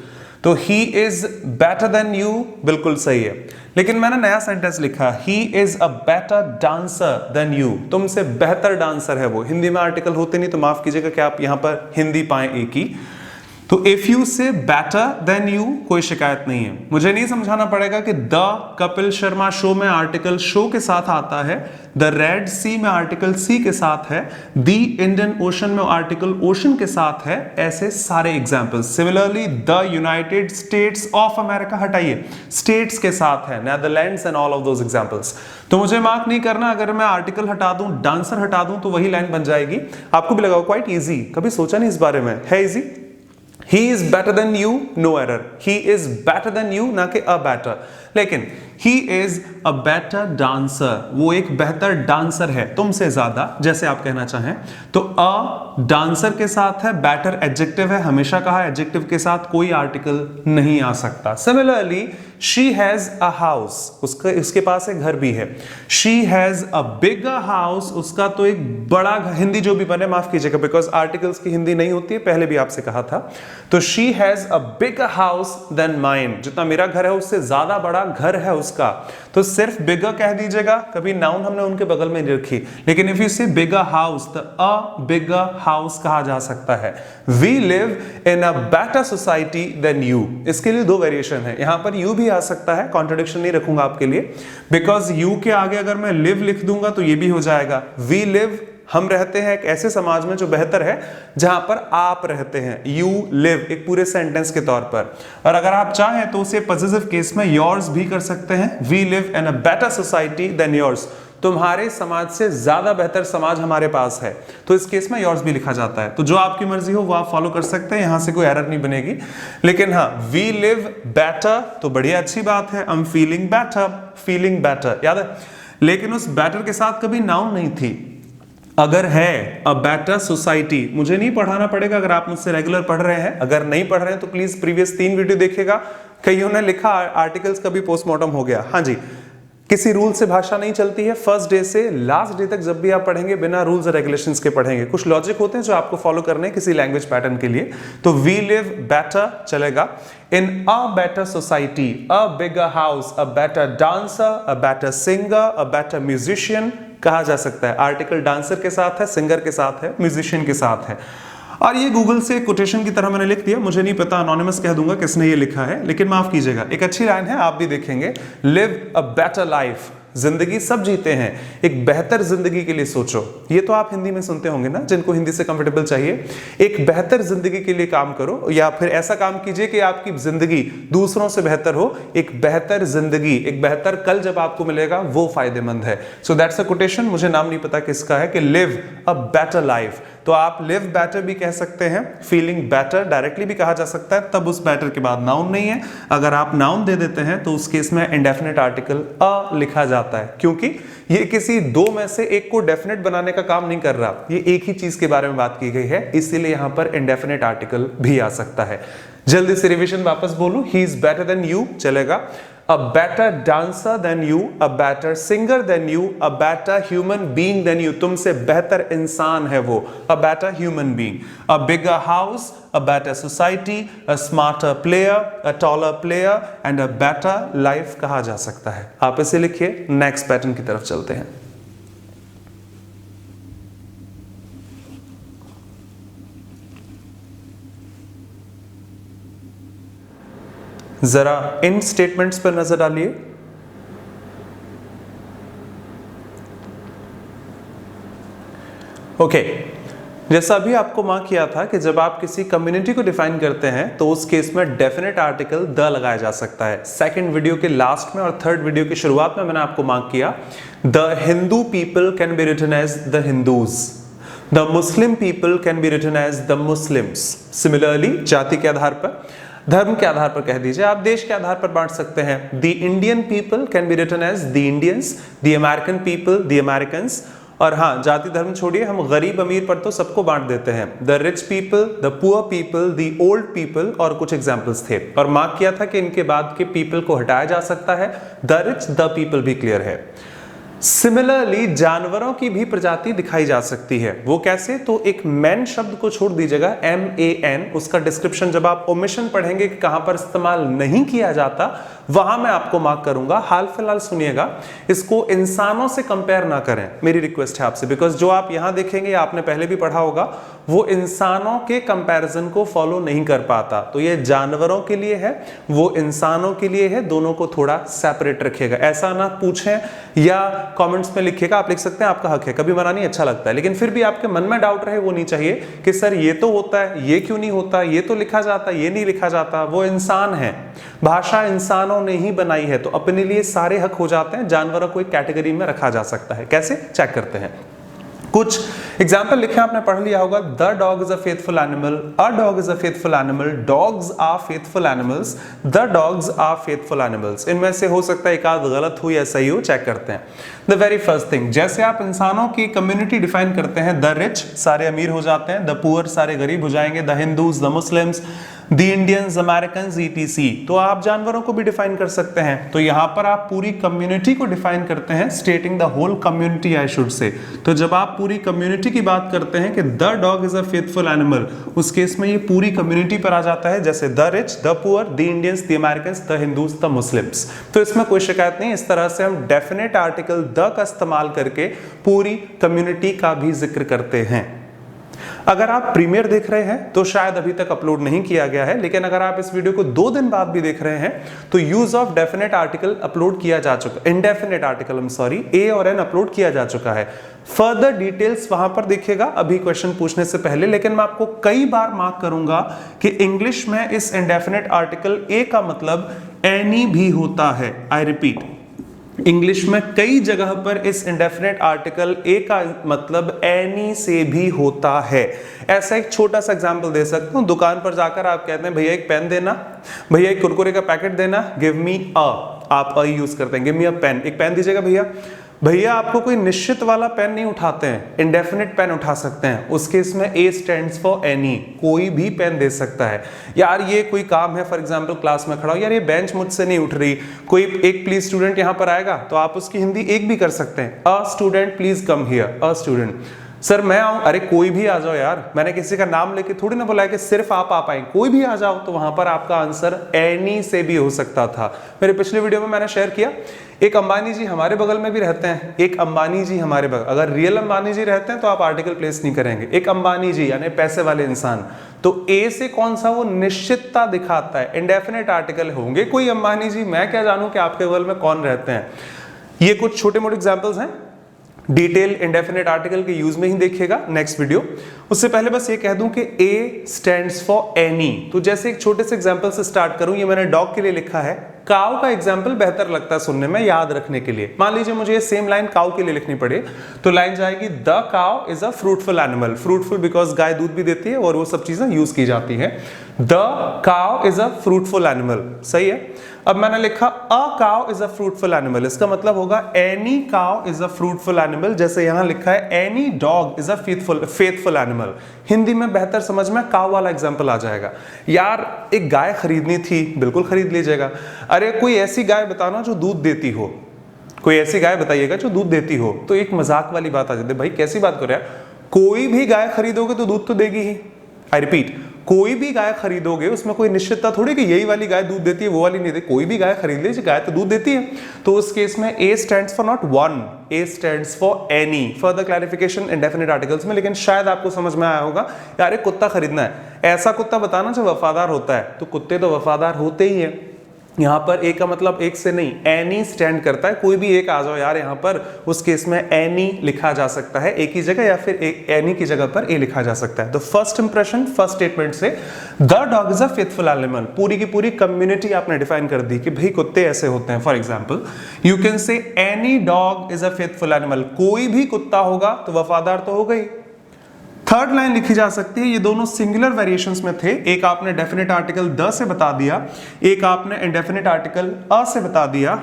तो he is better than you बिल्कुल सही है, लेकिन मैंने नया सेंटेंस लिखा, he is a better dancer than you. तुमसे बेहतर डांसर है वो। हिंदी में आर्टिकल होते नहीं तो माफ कीजिएगा कि आप यहां पर हिंदी पाएं एक ही। तो इफ यू से बेटर देन यू, कोई शिकायत नहीं है। मुझे नहीं समझाना पड़ेगा कि द कपिल शर्मा शो में आर्टिकल शो के साथ आता है, द रेड सी में आर्टिकल सी के साथ है, द इंडियन ओशन में आर्टिकल ओशन के साथ है, ऐसे सारे examples. Similarly the United states of America हटाइए, स्टेट्स के साथ है, Netherlands and all of those examples. तो मुझे मार्क नहीं करना, अगर मैं आर्टिकल हटा दूं, डांसर हटा दूं, तो वही लाइन बन जाएगी। आपको भी लगा क्वाइट इजी, कभी सोचा नहीं इस बारे में, है easy. He is better than you, no error. He is better than you, ना कि a better। लेकिन he is a better dancer, वो एक बेहतर डांसर है तुमसे ज्यादा, जैसे आप कहना चाहें। तो a डांसर के साथ है, बेटर एडजेक्टिव है, हमेशा कहा एडजेक्टिव के साथ कोई आर्टिकल नहीं आ सकता। Similarly she has a house, उसके पास एक घर भी है। she has a bigger house, उसका तो एक बड़ा, हिंदी जो भी बने माफ कीजिएगा बिकॉज आर्टिकल्स की हिंदी नहीं होती है, पहले भी आपसे कहा था। तो she has a bigger house than mine, जितना मेरा घर है उससे ज्यादा बड़ा घर है उसका। तो सिर्फ बिगर कह दीजिएगा, कभी नाउन हमने उनके बगल में नहीं रखी। लेकिन इफ यू से बिगर हाउस, तो अ बिगर हाउस कहा जा सकता है। We live in a better society than you, इसके लिए दो वेरिएशन है। यहां पर यू भी आ सकता है, कॉन्ट्रडिक्शन नहीं रखूंगा आपके लिए, बिकॉज यू के आगे अगर मैं लिव लिख दूंगा तो ये भी हो जाएगा। वी लिव, हम रहते हैं एक ऐसे समाज में जो बेहतर है, जहां पर आप रहते हैं। यू लिव एक पूरे सेंटेंस के तौर पर, और अगर आप चाहें तो उसे पॉजिटिव केस में योर्स भी कर सकते हैं। We live in a better society than yours, तुम्हारे समाज से ज्यादा बेहतर समाज हमारे पास है, तो इस केस में योर्स भी लिखा जाता है। तो जो आपकी मर्जी हो वो आप फॉलो कर सकते हैं, यहां से कोई एरर नहीं बनेगी। लेकिन हाँ, वी लिव बेटर तो बढ़िया अच्छी बात है। I am feeling better, feeling better याद है, लेकिन उस बेटर के साथ कभी नाउन नहीं थी। अगर है अ बेटर सोसाइटी, मुझे नहीं पढ़ाना पड़ेगा अगर आप मुझसे रेगुलर पढ़ रहे हैं। अगर नहीं पढ़ रहे हैं तो प्लीज प्रीवियस 3 वीडियो देखिएगा, कईयों ने लिखा आर्टिकल्स कभी पोस्टमार्टम हो गया। हाँ जी, किसी रूल से भाषा नहीं चलती है। फर्स्ट डे से लास्ट डे तक जब भी आप पढ़ेंगे बिना रूल्स और रेगुलेशंस के पढ़ेंगे। कुछ लॉजिक होते हैं जो आपको फॉलो करने हैं किसी लैंग्वेज पैटर्न के लिए। तो वी लिव बेटर चलेगा, in a better society, a bigger house, a better dancer, a better singer, a better musician कहा जा सकता है। आर्टिकल डांसर के साथ है, सिंगर के साथ है, म्यूजिशियन के साथ है। और ये गूगल से कोटेशन की तरह मैंने लिख दिया, मुझे नहीं पता, अनोनिमस कह दूंगा किसने ये लिखा है, लेकिन माफ कीजिएगा, एक अच्छी लाइन है, आप भी देखेंगे। लिव अ बेटर लाइफ, जिंदगी सब जीते हैं, एक बेहतर जिंदगी के लिए सोचो। ये तो आप हिंदी में सुनते होंगे ना, जिनको हिंदी से कंफर्टेबल चाहिए। एक बेहतर जिंदगी के लिए काम करो, या फिर ऐसा काम कीजिए कि आपकी जिंदगी दूसरों से बेहतर हो। एक बेहतर जिंदगी, एक बेहतर कल जब आपको मिलेगा वो फायदेमंद है। सो दैट्स अ कोटेशन, मुझे नाम नहीं पता किसका है, कि लिव अ बेटर लाइफ। तो आप लिव बेटर भी कह सकते हैं, फीलिंग बेटर डायरेक्टली भी कहा जा सकता है, तब उस बेटर के बाद नाउन नहीं है। अगर आप नाउन दे देते हैं तो उस केस में इंडेफिनिट आर्टिकल अ लिखा जाता है, क्योंकि ये किसी दो में से एक को डेफिनेट बनाने का काम नहीं कर रहा, ये एक ही चीज के बारे में बात की गई है, इसीलिए यहां पर इंडेफिनिट आर्टिकल भी आ सकता है। जल्दी से रिवीजन वापस बोलूं, he is better than you चलेगा, a better dancer than you, a better singer than you, a better human being than you, तुमसे बेहतर इंसान है वो, a better human being, a bigger house, a better society, a smarter player, a taller player and a better life कहा जा सकता है। आप इसे लिखिए, नेक्स्ट पैटर्न की तरफ चलते हैं। जरा इन स्टेटमेंट्स पर नजर डालिए। ओके, जैसा अभी आपको मार्क किया था कि जब आप किसी कम्युनिटी को डिफाइन करते हैं तो उस केस में डेफिनेट आर्टिकल द लगाया जा सकता है। सेकंड वीडियो के लास्ट में और थर्ड वीडियो की शुरुआत में मैंने आपको मार्क किया, the Hindu people can be written as the Hindus, the Muslim people can be written as the Muslims. Similarly जाति के आधार पर, धर्म के आधार पर कह दीजिए, आप देश के आधार पर बांट सकते हैं। The Indian people can be written as the Indians, the American people the Americans. और हाँ, जाति धर्म छोड़िए, हम गरीब अमीर पर तो सबको बांट देते हैं, the rich people, the poor people, the old people, और कुछ एग्जाम्पल्स थे। और मार्क किया था कि इनके बाद के पीपल को हटाया जा सकता है, द रिच, द पीपल भी क्लियर है। सिमिलरली जानवरों की भी प्रजाति दिखाई जा सकती है। वो कैसे? तो एक मैन शब्द को छोड़ दीजिएगा, MAN, उसका डिस्क्रिप्शन जब आप ओमिशन पढ़ेंगे कि कहां पर इस्तेमाल नहीं किया जाता, वहां मैं आपको मार्क करूंगा। हाल फिलहाल सुनिएगा, इसको इंसानों से कंपेयर ना करें, मेरी रिक्वेस्ट है आपसे, बिकॉज जो आप यहां देखेंगे, आपने पहले भी पढ़ा होगा, वो इंसानों के कंपैरिजन को फॉलो नहीं कर पाता। तो ये जानवरों के लिए है, वो इंसानों के लिए है, दोनों को थोड़ा सेपरेट रखिएगा। ऐसा ना पूछें या कमेंट्स में लिखिएगा, आप लिख सकते हैं, आपका हक है, कभी मना नहीं, अच्छा लगता है, लेकिन फिर भी आपके मन में डाउट रहे, वो नहीं चाहिए कि सर ये तो होता है, ये क्यों नहीं होता, ये तो लिखा जाता, ये नहीं लिखा जाता। वो इंसान है, भाषा इंसानों ने ही बनाई है, तो अपने लिए सारे हक हो जाते हैं। जानवरों को एक कैटेगरी में रखा जा सकता है। कैसे? चेक करते हैं। कुछ एग्जाम्पल लिखे आपने पढ़ लिया होगा, the dog is a faithful animal, a dog is a faithful animal, dogs are faithful animals, the dogs are faithful animals. इनमें से हो सकता है एक आध गलत हो या सही हो, चेक करते हैं। द वेरी फर्स्ट थिंग, जैसे आप इंसानों की कम्युनिटी डिफाइन करते हैं, द रिच सारे अमीर हो जाते हैं, द पुअर सारे गरीब हो जाएंगे, the Hindus, the Muslims, the Indians, Americans, ETC। तो आप जानवरों को भी डिफाइन कर सकते हैं। तो यहां पर आप पूरी कम्युनिटी को डिफाइन करते हैं, stating the whole community I should say. तो जब आप पूरी कम्युनिटी की बात करते हैं कि the dog is a faithful animal, उस केस में ये पूरी कम्युनिटी पर आ जाता है, जैसे the rich, the poor, the Indians, the Americans, the Hindus, the Muslims. तो इसमें कोई शिकायत नहीं। इस तरह से हम डेफिनेट आर्टिकल द का इस्तेमाल करके पूरी कम्युनिटी का भी जिक्र करते हैं। अगर आप प्रीमियर देख रहे हैं तो शायद अभी तक अपलोड नहीं किया गया है, लेकिन अगर आप इस वीडियो को 2 दिन बाद भी देख रहे हैं तो use of definite article upload किया जा चुका, इंडेफिनेट आर्टिकल, A और N अपलोड किया जा चुका है। फर्दर डिटेल्स वहां पर देखिएगा अभी क्वेश्चन पूछने से पहले, लेकिन मैं आपको कई बार मार्क करूंगा कि इंग्लिश में इस इंडेफिनेट आर्टिकल ए का मतलब एनी भी होता है। आई रिपीट, इंग्लिश में कई जगह पर इस इंडेफिनेट आर्टिकल ए का मतलब एनी से भी होता है। ऐसा एक छोटा सा एग्जांपल दे सकता हूं, दुकान पर जाकर आप कहते हैं भैया एक पेन देना, भैया एक कुरकुरे का पैकेट देना, गिव मी अ, आप अ यूज करते हैं, गिव मी अ पेन, एक पेन दीजिएगा भैया। भैया आपको कोई निश्चित वाला पेन नहीं उठाते हैं, इंडेफिनिट पेन उठा सकते हैं, उस केस में ए स्टैंड्स फॉर एनी, कोई भी पेन दे सकता है। यार ये कोई काम है, फॉर एग्जांपल क्लास में खड़ा हो, यार ये बेंच मुझसे नहीं उठ रही, कोई एक प्लीज स्टूडेंट यहां पर आएगा, तो आप उसकी हिंदी एक भी कर सकते हैं, a student please come here, a student. Sir मैं आऊं, अरे कोई भी आ जाओ यार, मैंने किसी का नाम लेके थोड़ी ना बोला है कि सिर्फ आप आ पाए, कोई भी आ जाओ, तो वहां पर आपका आंसर एनी से भी हो सकता था। मेरे पिछले वीडियो में मैंने शेयर किया, एक अंबानी जी हमारे बगल में भी रहते हैं, एक अंबानी जी हमारे बगल, अगर रियल अंबानी जी रहते हैं तो आप आर्टिकल प्लेस नहीं करेंगे, एक अंबानी जी यानी पैसे वाले इंसान, तो ए से कौन सा वो निश्चितता दिखाता है, इंडेफिनेट आर्टिकल होंगे कोई अंबानी जी, मैं क्या जानूं कि आपके बगल में कौन रहते हैं। ये कुछ छोटे मोटे एग्जाम्पल्स हैं, डिटेल इंडेफिनेट आर्टिकल के यूज में ही देखिएगा नेक्स्ट वीडियो। उससे पहले बस ये कह दूं कि ए स्टैंड्स फॉर एनी, तो जैसे एक छोटे से एग्जांपल से स्टार्ट करूं, ये मैंने डॉग के लिए लिखा है, काउ का एग्जांपल बेहतर लगता है सुनने में, याद रखने के लिए। मान लीजिए मुझे ये सेम लाइन काउ के लिए लिखनी पड़े, तो लाइन जाएगी the cow is a fruitful animal, fruitful because गाय दूध भी देती है और वो सब चीजें यूज की जाती है, the cow is a fruitful animal, सही है। अब मैंने लिखा a cow is a fruitful animal, इसका मतलब होगा any cow is a fruitful animal, जैसे यहां लिखा है any dog is a faithful animal. Hindi में बेहतर समझ में काउ वाला एग्जांपल आ जाएगा। यार एक गाय खरीदनी थी, बिल्कुल खरीद लीजिएगा। अरे कोई ऐसी गाय बताना जो दूध देती हो, कोई ऐसी गाय बताइएगा जो दूध देती हो। तो एक मजाक वाली बात आ जाती है, भाई कैसी बात कर रहे हैं, कोई भी गाय खरीदोगे तो दूध तो देगी ही। आई रिपीट, कोई भी गाय खरीदोगे उसमें कोई निश्चितता थोड़ी कि यही वाली गाय दूध देती है वो वाली नहीं देती, कोई भी गाय खरीद लीजिए, गाय तो दूध देती है। तो उस केस में A stands for not one, A stands for any. Further clarification indefinite articles में, लेकिन शायद आपको समझ में आया होगा यार एक कुत्ता खरीदना है, ऐसा कुत्ता बताना जो वफादार होता है। तो कुत्ते तो वफादार होते ही हैं, यहाँ पर ए का मतलब एक से नहीं, एनी स्टैंड करता है, कोई भी एक आ जाओ यार यहाँ पर, उस केस में एनी लिखा जा सकता है ए की जगह, या फिर एनी की जगह पर ए लिखा जा सकता है। तो फर्स्ट इंप्रेशन फर्स्ट स्टेटमेंट से the dog is a faithful animal, पूरी की पूरी कम्युनिटी आपने डिफाइन कर दी कि भाई कुत्ते ऐसे होते हैं। For example you can say any dog is a faithful animal, कोई भी कुत्ता होगा तो वफादार तो हो गई। थर्ड लाइन लिखी जा सकती है, ये दोनों सिंगुलर वेरिएशंस में थे, एक आपने डेफिनेट आर्टिकल द से बता दिया, एक आपने इंडेफिनेट आर्टिकल अ से बता दिया।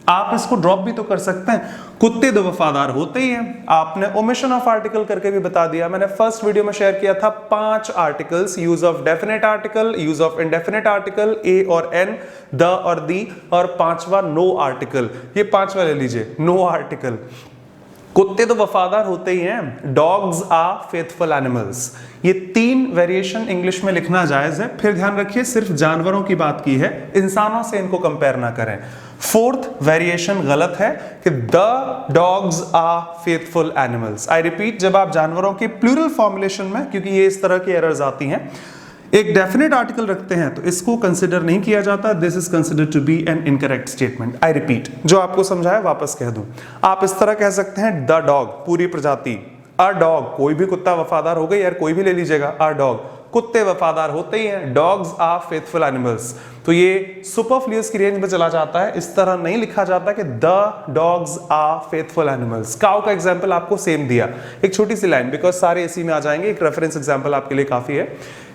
आप इसको ड्रॉप भी तो कर सकते हैं, कुत्ते तो वफादार होते ही हैं। आपने ओमिशन ऑफ आर्टिकल करके भी बता दिया, मैंने फर्स्ट वीडियो में शेयर किया था 5 articles, use of definite article, use of indefinite article, a और एन, द और दी, और 5वां नो आर्टिकल। ये 5वां ले लीजिए, नो आर्टिकल। कुत्ते तो वफादार होते ही हैं, डॉग्स आर फेथफुल एनिमल्स। ये 3 वेरिएशन इंग्लिश में लिखना जायज है। फिर ध्यान रखिए सिर्फ जानवरों की बात की है, इंसानों से इनको कंपेयर ना करें। फोर्थ वेरिएशन गलत है कि the dogs are faithful animals. I repeat, जब आप जानवरों के प्लूरल फॉर्मुलेशन में, क्योंकि ये इस तरह की एरर्स आती हैं, एक डेफिनेट आर्टिकल रखते हैं तो इसको कंसिडर नहीं किया जाता, this is considered to be an incorrect statement. I repeat, जो आपको समझाया वापस कह दूं, आप इस तरह कह सकते हैं द डॉग पूरी प्रजाति, अ डॉग कोई भी कुत्ता वफादार हो गई यार, कोई भी ले लीजिएगा, अ डॉग कुत्ते वफादार होते ही हैं, डॉग्स आर फेथफुल एनिमल्स। तो ये सुपरफ्लुअस की रेंज में चला जाता है, इस तरह नहीं लिखा जाता कि the dogs are faithful animals. Cow का एग्जांपल आपको सेम दिया, एक छोटी सी लाइन, बिकॉज सारे इसी में आ जाएंगे, एक रेफरेंस एग्जांपल आपके लिए काफी है।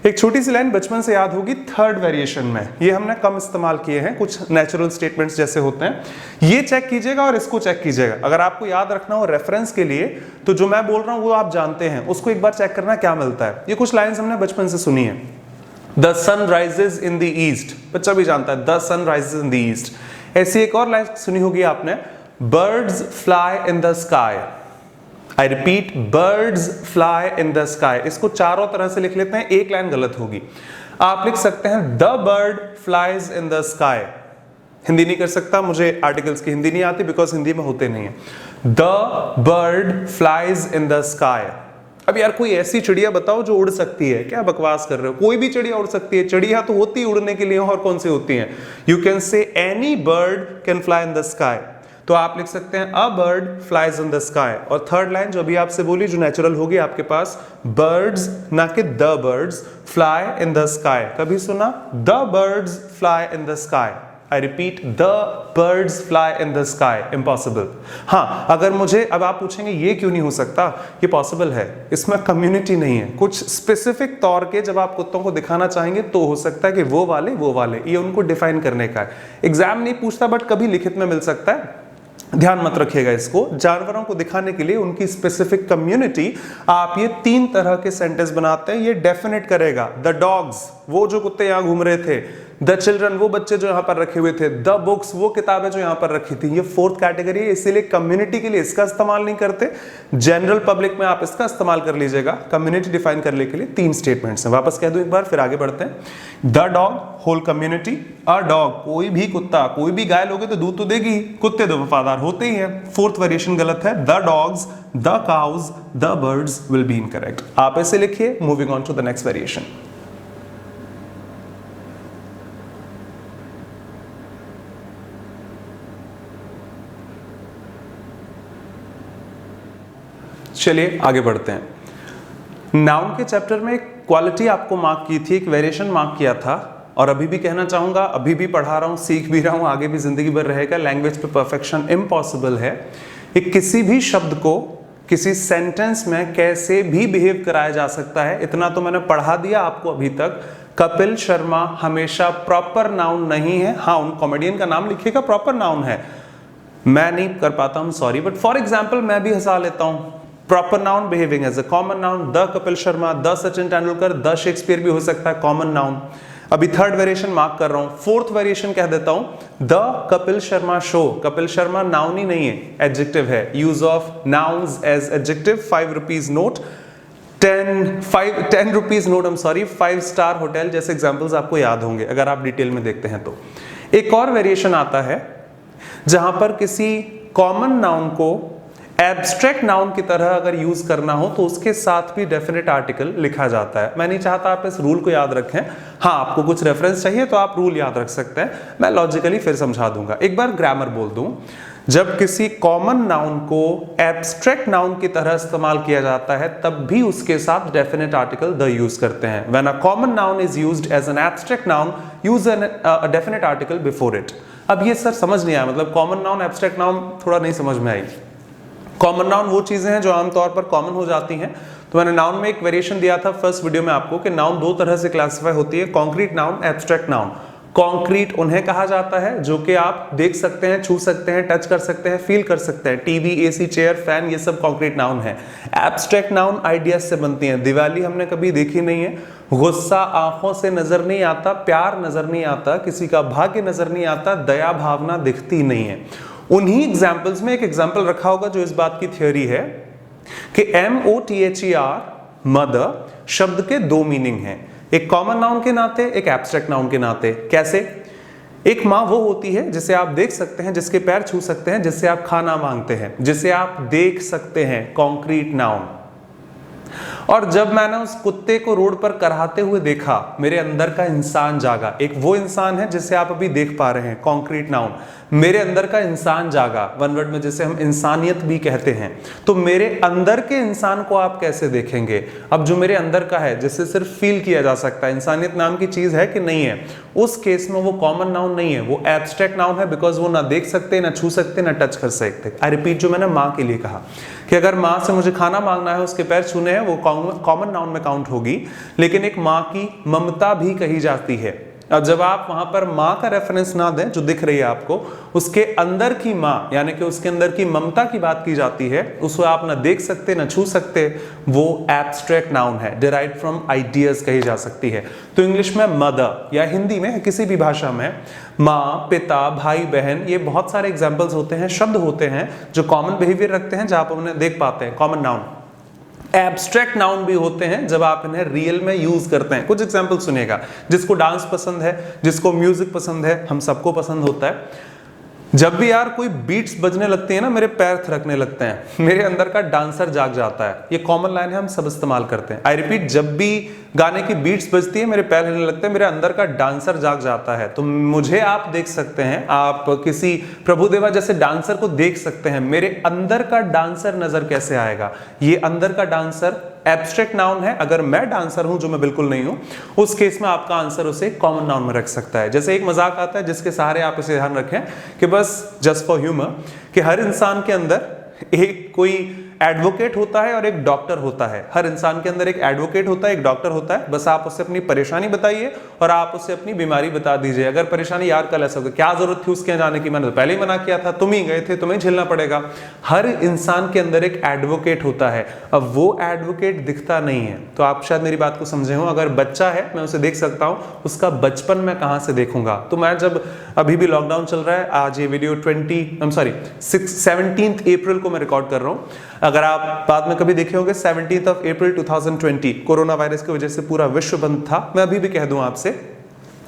एक छोटी सी लाइन बचपन से याद होगी, थर्ड वेरिएशन में, ये हमने कम इस्तेमाल किए हैं, कुछ नेचुरल स्टेटमेंट्स जैसे होते हैं, ये चेक कीजिएगा और इसको चेक कीजिएगा। अगर आपको याद रखना हो रेफरेंस के लिए, तो जो मैं बोल रहा हूं वो आप जानते हैं, उसको एक बार चेक करना क्या मिलता है। ये कुछ लाइन्स हमने बचपन से सुनी है, the sun rises in the east, बच्चा भी जानता है the sun rises in the east. ऐसी एक और लाइन सुनी होगी आपने, birds fly in the sky. I repeat, birds fly in the sky. इसको चारों तरह से लिख लेते हैं, एक लाइन गलत होगी। आप लिख सकते हैं the bird flies in the sky. Hindi नहीं कर सकता, मुझे आर्टिकल्स की हिंदी नहीं आती, बिकॉज हिंदी में होते नहीं है। The bird flies in the sky. अब यार कोई ऐसी चिड़िया बताओ जो उड़ सकती है, क्या बकवास कर रहे हो, कोई भी चिड़िया उड़ सकती है, चिड़िया तो होती है उड़ने के लिए, और कौन सी होती है। You can say any bird can fly in the sky, तो आप लिख सकते हैं a bird flies in the sky. और थर्ड लाइन जो अभी आपसे बोली, जो नेचुरल होगी आपके पास, बर्ड्स ना कि the birds fly in the sky. कभी सुना the birds fly in the sky? I repeat, the birds fly in the sky, impossible. हाँ, अगर मुझे अब आप पूछेंगे ये क्यों नहीं हो सकता, ये पॉसिबल है, इसमें कम्युनिटी नहीं है। कुछ स्पेसिफिक तौर के जब आप कुत्तों को दिखाना चाहेंगे तो हो सकता है कि वो वाले, ये उनको डिफाइन करने का है। एग्जाम नहीं पूछता, बट कभी लिखित में मिल सकता है, ध्यान मत रखिएगा इसको। जानवरों को दिखाने के लिए उनकी स्पेसिफिक कम्युनिटी, आप ये 3 तरह के सेंटेंस बनाते हैं, ये डेफिनेट करेगा। द डॉग्स, वो जो कुत्ते यहाँ घूम रहे थे, द चिल्ड्रन, वो बच्चे जो यहाँ पर रखे हुए थे, द बुक्स, वो किताबें जो यहाँ पर रखी थी। ये फोर्थ कैटेगरी है, इसीलिए कम्युनिटी के लिए इसका इस्तेमाल नहीं करते, जनरल पब्लिक में आप इसका इस्तेमाल कर लीजिएगा। कम्युनिटी डिफाइन करने के लिए 3 स्टेटमेंट्स हैं, वापस कह दूं एक बार, फिर आगे बढ़ते हैं। The dog whole community, a dog कोई भी कुत्ता, कोई भी गाय लोगे तो दूध तो देगी, कुत्ते तो वफादार होते ही हैं। फोर्थ वेरिएशन गलत है, the dogs, the cows, the birds will be incorrect. आप ऐसे लिखिए, moving on to the next variation. चलिए आगे बढ़ते हैं। नाउन के चैप्टर में एक क्वालिटी आपको मार्क की थी, एक वेरिएशन मार्क किया था, और अभी भी कहना चाहूंगा, अभी भी पढ़ा रहा हूं, सीख भी रहा हूं, आगे भी जिंदगी भर रहेगा। लैंग्वेज पे परफेक्शन इम्पॉसिबल है। एक किसी भी शब्द को किसी सेंटेंस में कैसे भी बिहेव कराया जा सकता है, इतना तो मैंने पढ़ा दिया आपको अभी तक। कपिल शर्मा हमेशा प्रॉपर नाउन नहीं है। हाँ, उन कॉमेडियन का नाम लिखिएगा, प्रॉपर नाउन है, मैं नहीं कर पाता हूं, सॉरी, बट फॉर एग्जाम्पल मैं भी हंसा लेता हूं। Proper noun behaving as a common noun, the Kapil Sharma, the Sachin Tendulkar, the Shakespeare भी हो सकता है कॉमन नाउन। अभी थर्ड वेरिएशन मार्क कर रहा हूं, फोर्थ वेरिएशन कह देता हूं the Kapil Sharma show. Kapil Sharma noun ही नहीं है, एडजेक्टिव है। Use of nouns as adjective, 5 rupees note, 10 rupees note, 5 star hotel जैसे एग्जांपल्स आपको याद होंगे अगर आप डिटेल में देखते हैं तो। एक और वेरिएशन आता है जहां पर किसी कॉमन नाउन को एब्स्ट्रैक्ट नाउन की तरह अगर यूज करना हो तो उसके साथ भी डेफिनेट आर्टिकल लिखा जाता है। मैं नहीं चाहता आप इस रूल को याद रखें, हाँ आपको कुछ रेफरेंस चाहिए तो आप रूल याद रख सकते हैं, मैं लॉजिकली फिर समझा दूंगा। एक बार ग्रामर बोल दूं, जब किसी कॉमन नाउन को एब्स्ट्रैक्ट नाउन की तरह इस्तेमाल किया जाता है तब भी उसके साथ डेफिनेट आर्टिकल द यूज करते हैं। When a common noun is used as an abstract noun, use a definite article before it. अब ये सर समझ नहीं आया, मतलब कॉमन नाउन एब्स्ट्रैक्ट नाउन थोड़ा नहीं समझ में आई। कॉमन नाउन वो चीजें हैं जो आमतौर पर कॉमन हो जाती हैं। तो मैंने नाउन में एक वेरिएशन दिया था फर्स्ट वीडियो में आपको कि नाउन दो तरह से क्लासिफाई होती है, concrete noun, abstract noun. Concrete उन्हें कहा जाता है जो कि आप देख सकते हैं, छू सकते हैं, टच कर सकते हैं, फील कर सकते हैं। टीवी, एसी, चेयर, फैन, ये सब कॉन्क्रीट नाउन है। एब्स्ट्रैक्ट नाउन आइडियाज से बनती हैं। दिवाली हमने कभी देखी नहीं है, गुस्सा आंखों से नजर नहीं आता, प्यार नजर नहीं आता, किसी का भाग्य नजर नहीं आता, दया भावना दिखती नहीं है। उन्हीं एग्जाम्पल्स में एक एग्जाम्पल रखा होगा जो इस बात की थ्योरी है कि MOTHER, मदर, शब्द के दो मीनिंग हैं, एक कॉमन नाउन के नाते, एक एब्स्ट्रैक्ट नाउन के नाते। कैसे? एक माँ वो होती है जिसे आप देख सकते हैं, जिसके पैर छू सकते हैं, जिससे आप खाना मांगते हैं, जिसे आप देख सकते हैं, कॉन्क्रीट नाउन। और जब मैंने उस कुत्ते को रोड पर कराहते हुए देखा, मेरे अंदर का इंसान जागा। एक वो इंसान है जिसे आप अभी देख पा रहे हैं, कॉन्क्रीट नाउन। मेरे अंदर का इंसान जागा, वन वर्ड में जिसे हम इंसानियत भी कहते हैं। तो मेरे अंदर के इंसान को आप कैसे देखेंगे? अब जो मेरे अंदर का है, जिसे सिर्फ फील किया जा सकता है, इंसानियत नाम की चीज है कि नहीं है, उस केस में वो कॉमन नाउन नहीं है, वो एब्स्ट्रैक्ट नाउन है। बिकॉज वो ना देख सकते, ना छू सकते, ना टच कर सकते। आई रिपीट, जो मैंने माँ के लिए कहा कि अगर माँ से मुझे खाना मांगना है, उसके पैर छूने हैं, वो कॉमन नाउन में काउंट होगी। लेकिन एक माँ की ममता भी कही जाती है। अब जब आप वहां पर माँ का रेफरेंस ना दें जो दिख रही है आपको, उसके अंदर की माँ यानी कि उसके अंदर की ममता की बात की जाती है, उसको आप ना देख सकते, ना छू सकते, वो एब्स्ट्रैक्ट नाउन है, डिराइव्ड फ्रॉम आइडियाज कही जा सकती है। तो इंग्लिश में मदर या हिंदी में किसी भी भाषा में माँ, पिता, भाई, बहन, ये बहुत सारे एग्जाम्पल्स होते हैं, शब्द होते हैं जो कॉमन बिहेवियर रखते हैं, जहां आप उन्हें देख पाते हैं, कॉमन नाउन। एब्स्ट्रैक्ट नाउन भी होते हैं जब आप इन्हें रियल में यूज करते हैं। कुछ एग्जांपल सुनिएगा। जिसको डांस पसंद है, जिसको म्यूजिक पसंद है, हम सबको पसंद होता है। जब भी यार कोई बीट्स बजने लगती है ना, मेरे पैर थिरकने लगते हैं, मेरे अंदर का डांसर जाग जाता है। ये कॉमन लाइन है, हम सब इस्तेमाल करते हैं। आई रिपीट, जब भी गाने की बीट्स बजती है, मेरे पैर हिलने लगते हैं, मेरे अंदर का डांसर जाग जाता है। तो मुझे आप देख सकते हैं, आप किसी प्रभुदेवा जैसे डांसर को देख सकते हैं, मेरे अंदर का डांसर नजर कैसे आएगा? ये अंदर का डांसर एब्स्ट्रैक्ट नाउन है। अगर मैं डांसर हूं, जो मैं बिल्कुल नहीं हूं, उस केस में आपका आंसर उसे कॉमन नाउन में रख सकता है। जैसे एक मजाक आता है जिसके सहारे आप इसे ध्यान रखें कि बस जस्ट फॉर ह्यूमर, कि हर इंसान के अंदर एक कोई एडवोकेट होता है और एक डॉक्टर होता है। हर इंसान के अंदर एक एडवोकेट होता है, एक डॉक्टर होता है। बस आप उससे अपनी परेशानी बताइए और आप उससे अपनी बीमारी बता दीजिए। अगर परेशानी, यार कल ऐसा हो गया, क्या जरूरत थी उसके यहाँ जाने की, मैंने तो पहले ही मना किया था, तुम ही गए थे, तुम्हें झेलना पड़ेगा। हर इंसान के अंदर एक एडवोकेट होता है। अब वो एडवोकेट दिखता नहीं है, तो आप शायद मेरी बात को समझे हो। अगर बच्चा है, मैं उसे देख सकता हूं, उसका बचपन मैं कहां से देखूंगा? तो मैं जब, अभी भी लॉकडाउन चल रहा है, आज ये वीडियो 17 अप्रैल को मैं रिकॉर्ड कर रहा हूं। अगर आप बाद में कभी देखे होंगे, 17 अप्रैल 2020 कोरोना वायरस की वजह से पूरा विश्व बंद था। मैं अभी भी कह दूं आपसे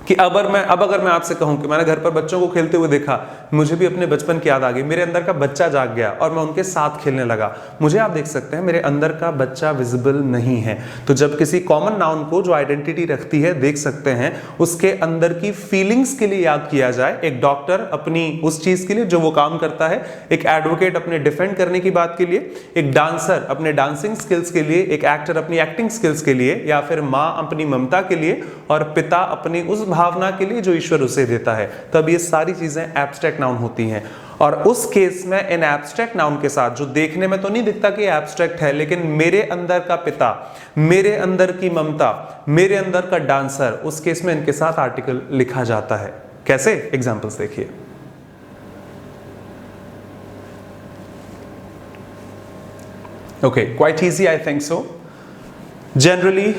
कि अब अगर मैं आपसे कहूं कि मैंने घर पर बच्चों को खेलते हुए देखा, मुझे भी अपने बचपन की याद आ गई, मेरे अंदर का बच्चा जाग गया और मैं उनके साथ खेलने लगा। मुझे आप देख सकते हैं, मेरे अंदर का बच्चा विजिबल नहीं है। तो जब किसी कॉमन नाउन को, जो आइडेंटिटी रखती है, देख सकते हैं, उसके अंदर की फीलिंग्स के लिए याद किया जाए। एक डॉक्टर अपनी उस चीज के लिए जो वो काम करता है, एक एडवोकेट अपने डिफेंड करने की बात के लिए, एक डांसर अपने डांसिंग स्किल्स के लिए, एक एक्टर अपनी एक्टिंग स्किल्स के लिए, या फिर माँ अपनी ममता के लिए, और पिता अपनी उस भावना के लिए जो ईश्वर उसे देता है। तब ये सारी चीजें एब्स्ट्रैक्ट नाउन होती हैं। और उस केस में इन एब्स्ट्रैक्ट नाउन के साथ, जो देखने में तो नहीं दिखता कि एब्स्ट्रैक्ट है, लेकिन मेरे अंदर का पिता, मेरे अंदर की ममता, मेरे अंदर का डांसर, उस केस में इनके साथ आर्टिकल लिखा जाता है। कैसे? एग्जांपल्स देखिए। Okay, quite easy, I think so. Generally,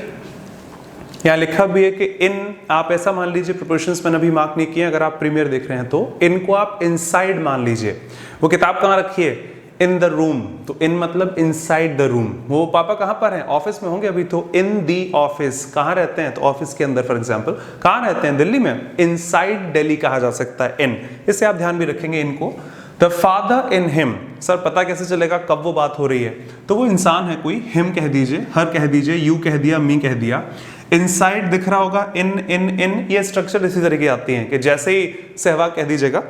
यहाँ लिखा भी है कि इन, आप ऐसा मान लीजिए, प्रिपरेशंस मैंने अभी मार्क नहीं किए, अगर आप प्रीमियर देख रहे हैं तो इनको आप इनसाइड मान लीजिए। वो किताब कहाँ रखी है? In the room. तो इन मतलब इनसाइड द रूम। वो पापा कहाँ पर हैं? ऑफिस में होंगे अभी, तो इन दी ऑफिस। कहाँ रहते हैं? तो ऑफिस के अंदर फॉर एग्जाम्पल। कहाँ रहते हैं? दिल्ली में। इनसाइड दिल्ली कहा जा सकता है इन। इससे आप ध्यान भी रखेंगे इनको। The father in him, sir पता कैसे चलेगा कब वो बात हो रही है? तो वो इंसान है कोई, हिम कह दीजिए, हर कह दीजिए, यू कह दिया, मी कह दिया। इनसाइड दिख रहा होगा, इन, ये स्ट्रक्चर इसी तरह की आती है कि जैसे ही सहवाग कह दीजिएगा।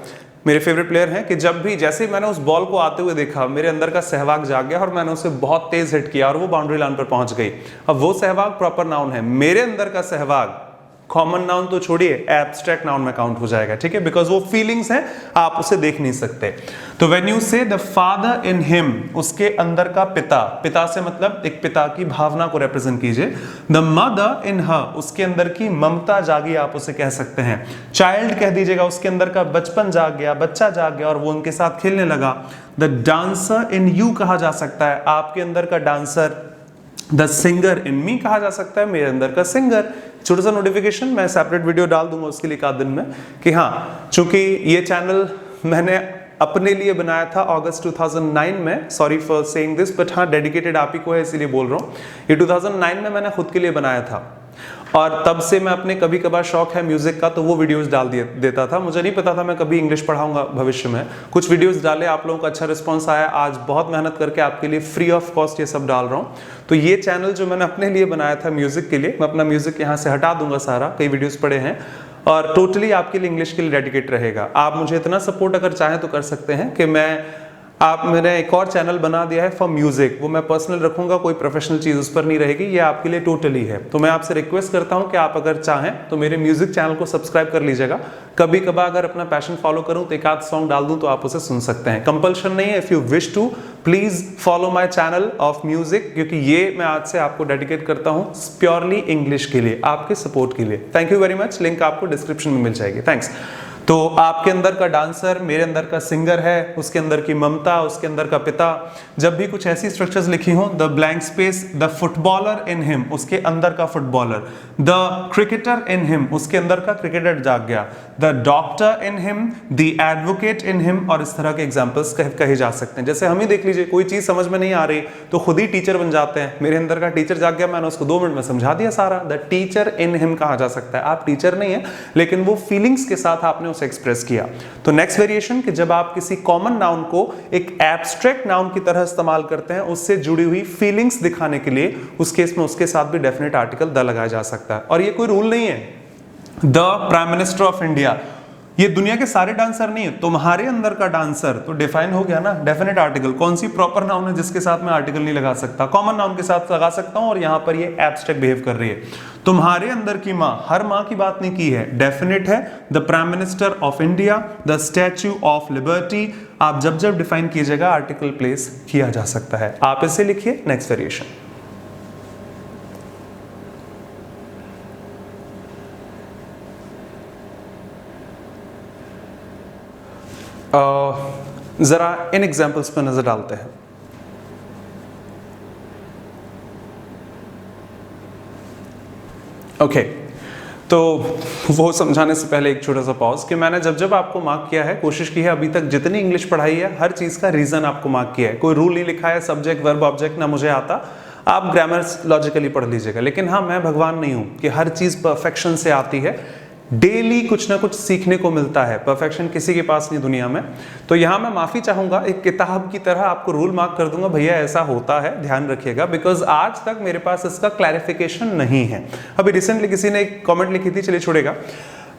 मेरे फेवरेट प्लेयर हैं कि जब भी, जैसे ही मैंने उस बॉल को आते हुए देखा, मेरे अंदर का सहवाग जाग गया और मैंने उसे बहुत तेज हिट किया और वो बाउंड्री लाइन पर पहुंच गई। अब वो सहवाग प्रॉपर नाउन है, मेरे अंदर का सहवाग कॉमन नाउन तो छोड़िए, एब्स्ट्रैक्ट नाउन में काउंट हो जाएगा, ठीक है, बिकॉज वो फीलिंग्स हैं, आप उसे देख नहीं सकते। तो व्हेन यू से द फादर इन हिम, उसके अंदर का पिता, पिता से मतलब एक पिता की भावना को रिप्रेजेंट कीजिए। द मदर इन हर, उसके अंदर की ममता जागी, आप उसे कह सकते हैं। चाइल्ड कह दीजिएगा, उसके अंदर का बचपन जाग गया, बच्चा जाग गया और वो उनके साथ खेलने लगा। द डांसर इन यू कहा जा सकता है, आपके अंदर का डांसर। द सिंगर इन मी कहा जा सकता है, मेरे अंदर का सिंगर। छोटा सा नोटिफिकेशन, मैं सेपरेट वीडियो डाल दूंगा उसके लिए एक आध दिन में, कि हाँ, चूंकि ये चैनल मैंने अपने लिए बनाया था अगस्त 2009 में, sorry for saying this, but हाँ डेडिकेटेड आप ही को है इसीलिए बोल रहा हूँ। ये 2009 में मैंने खुद के लिए बनाया था और तब से मैं अपने, कभी कभार शौक है म्यूजिक का तो वो वीडियोस डाल देता था। मुझे नहीं पता था मैं कभी इंग्लिश पढ़ाऊंगा भविष्य में। कुछ वीडियोस डाले, आप लोगों का अच्छा रिस्पांस आया, आज बहुत मेहनत करके आपके लिए फ्री ऑफ कॉस्ट ये सब डाल रहा हूँ। तो ये चैनल जो मैंने अपने लिए बनाया था म्यूजिक के लिए, मैं अपना म्यूजिक यहाँ से हटा दूंगा सारा, कई वीडियोस पड़े हैं, और टोटली आपके लिए इंग्लिश के लिए डेडिकेट रहेगा। आप मुझे इतना सपोर्ट अगर चाहें तो कर सकते हैं कि मैंने एक और चैनल बना दिया है फॉर म्यूजिक, वो मैं पर्सनल रखूंगा, कोई प्रोफेशनल चीज उस पर नहीं रहेगी, ये आपके लिए टोटली है। तो मैं आपसे रिक्वेस्ट करता हूं कि आप अगर चाहें तो मेरे म्यूजिक चैनल को सब्सक्राइब कर लीजिएगा। कभी कभार अगर अपना पैशन फॉलो करूं तो एक आध सॉन्ग डाल दूं तो आप उसे सुन सकते हैं, कंपल्शन नहीं है। If you wish to please follow my channel of music, क्योंकि ये मैं आज से आपको डेडिकेट करता हूं प्योरली इंग्लिश के लिए, आपके सपोर्ट के लिए। Thank you very much. Link आपको डिस्क्रिप्शन में मिल जाएगी। थैंक्स। तो आपके अंदर का डांसर, मेरे अंदर का सिंगर है, उसके अंदर की ममता, उसके अंदर का पिता। जब भी कुछ ऐसी स्ट्रक्चर्स लिखी हो, the blank space, the footballer in him, उसके अंदर का footballer. The cricketer in him, उसके अंदर का क्रिकेटर जाग गया। The doctor in him, the advocate in him, और इस तरह के एग्जाम्पल्स कहे जा सकते हैं। जैसे हम ही देख लीजिए, कोई चीज समझ में नहीं आ रही तो खुद ही टीचर बन जाते हैं। मेरे अंदर का टीचर जाग गया, मैंने उसको 2 मिनट में समझा दिया सारा। द टीचर इन हिम कहा जा सकता है। आप टीचर नहीं है, लेकिन वो फीलिंग्स के साथ आपने उसे एक्सप्रेस किया। तो नेक्स्ट वेरिएशन, कि जब आप किसी कॉमन नाउन को एक एब्स्ट्रैक्ट नाउन की तरह इस्तेमाल करते हैं, उससे जुड़ी हुई फीलिंग्स दिखाने के लिए, उस केस में उसके साथ भी डेफिनेट आर्टिकल द लगाया जा सकता है। और ये कोई रूल नहीं है। The prime minister of India, ये दुनिया के सारे डांसर नहीं है, तुम्हारे अंदर का डांसर, तो डिफाइन हो गया ना, डेफिनेट आर्टिकल। कौन सी प्रॉपर नाउन है जिसके साथ मैं आर्टिकल नहीं लगा सकता? कॉमन नाउन के साथ लगा सकता हूं, और यहां पर ये एब्स्ट्रैक्ट बिहेव कर रही है। तुम्हारे अंदर की मां, हर मां की बात नहीं की है, डेफिनेट है। The prime minister of India, the statue of liberty, आप जब जब डिफाइन कीजिएगा आर्टिकल प्लेस किया जा सकता है। आप इसे लिखिए। नेक्स्ट वेरिएशन, जरा इन एग्जाम्पल्स पर नजर डालते हैं। ओके, तो वो समझाने से पहले एक छोटा सा पॉज, कि मैंने जब जब आपको मार्क किया है, कोशिश की है अभी तक जितनी इंग्लिश पढ़ाई है, हर चीज का रीजन आपको मार्क किया है। कोई रूल नहीं लिखा है, सब्जेक्ट वर्ब ऑब्जेक्ट ना मुझे आता, आप ग्रामर लॉजिकली पढ़ लीजिएगा। लेकिन हाँ, मैं भगवान नहीं हूं कि हर चीज परफेक्शन से आती है। डेली कुछ ना कुछ सीखने को मिलता है, परफेक्शन किसी के पास नहीं दुनिया में। तो यहां मैं माफी चाहूंगा, एक किताब की तरह आपको रूल मार्क कर दूंगा, भैया ऐसा होता है, ध्यान रखिएगा, बिकॉज आज तक मेरे पास इसका क्लैरिफिकेशन नहीं है। अभी रिसेंटली किसी ने एक कमेंट लिखी थी, चलिए छोड़ेगा,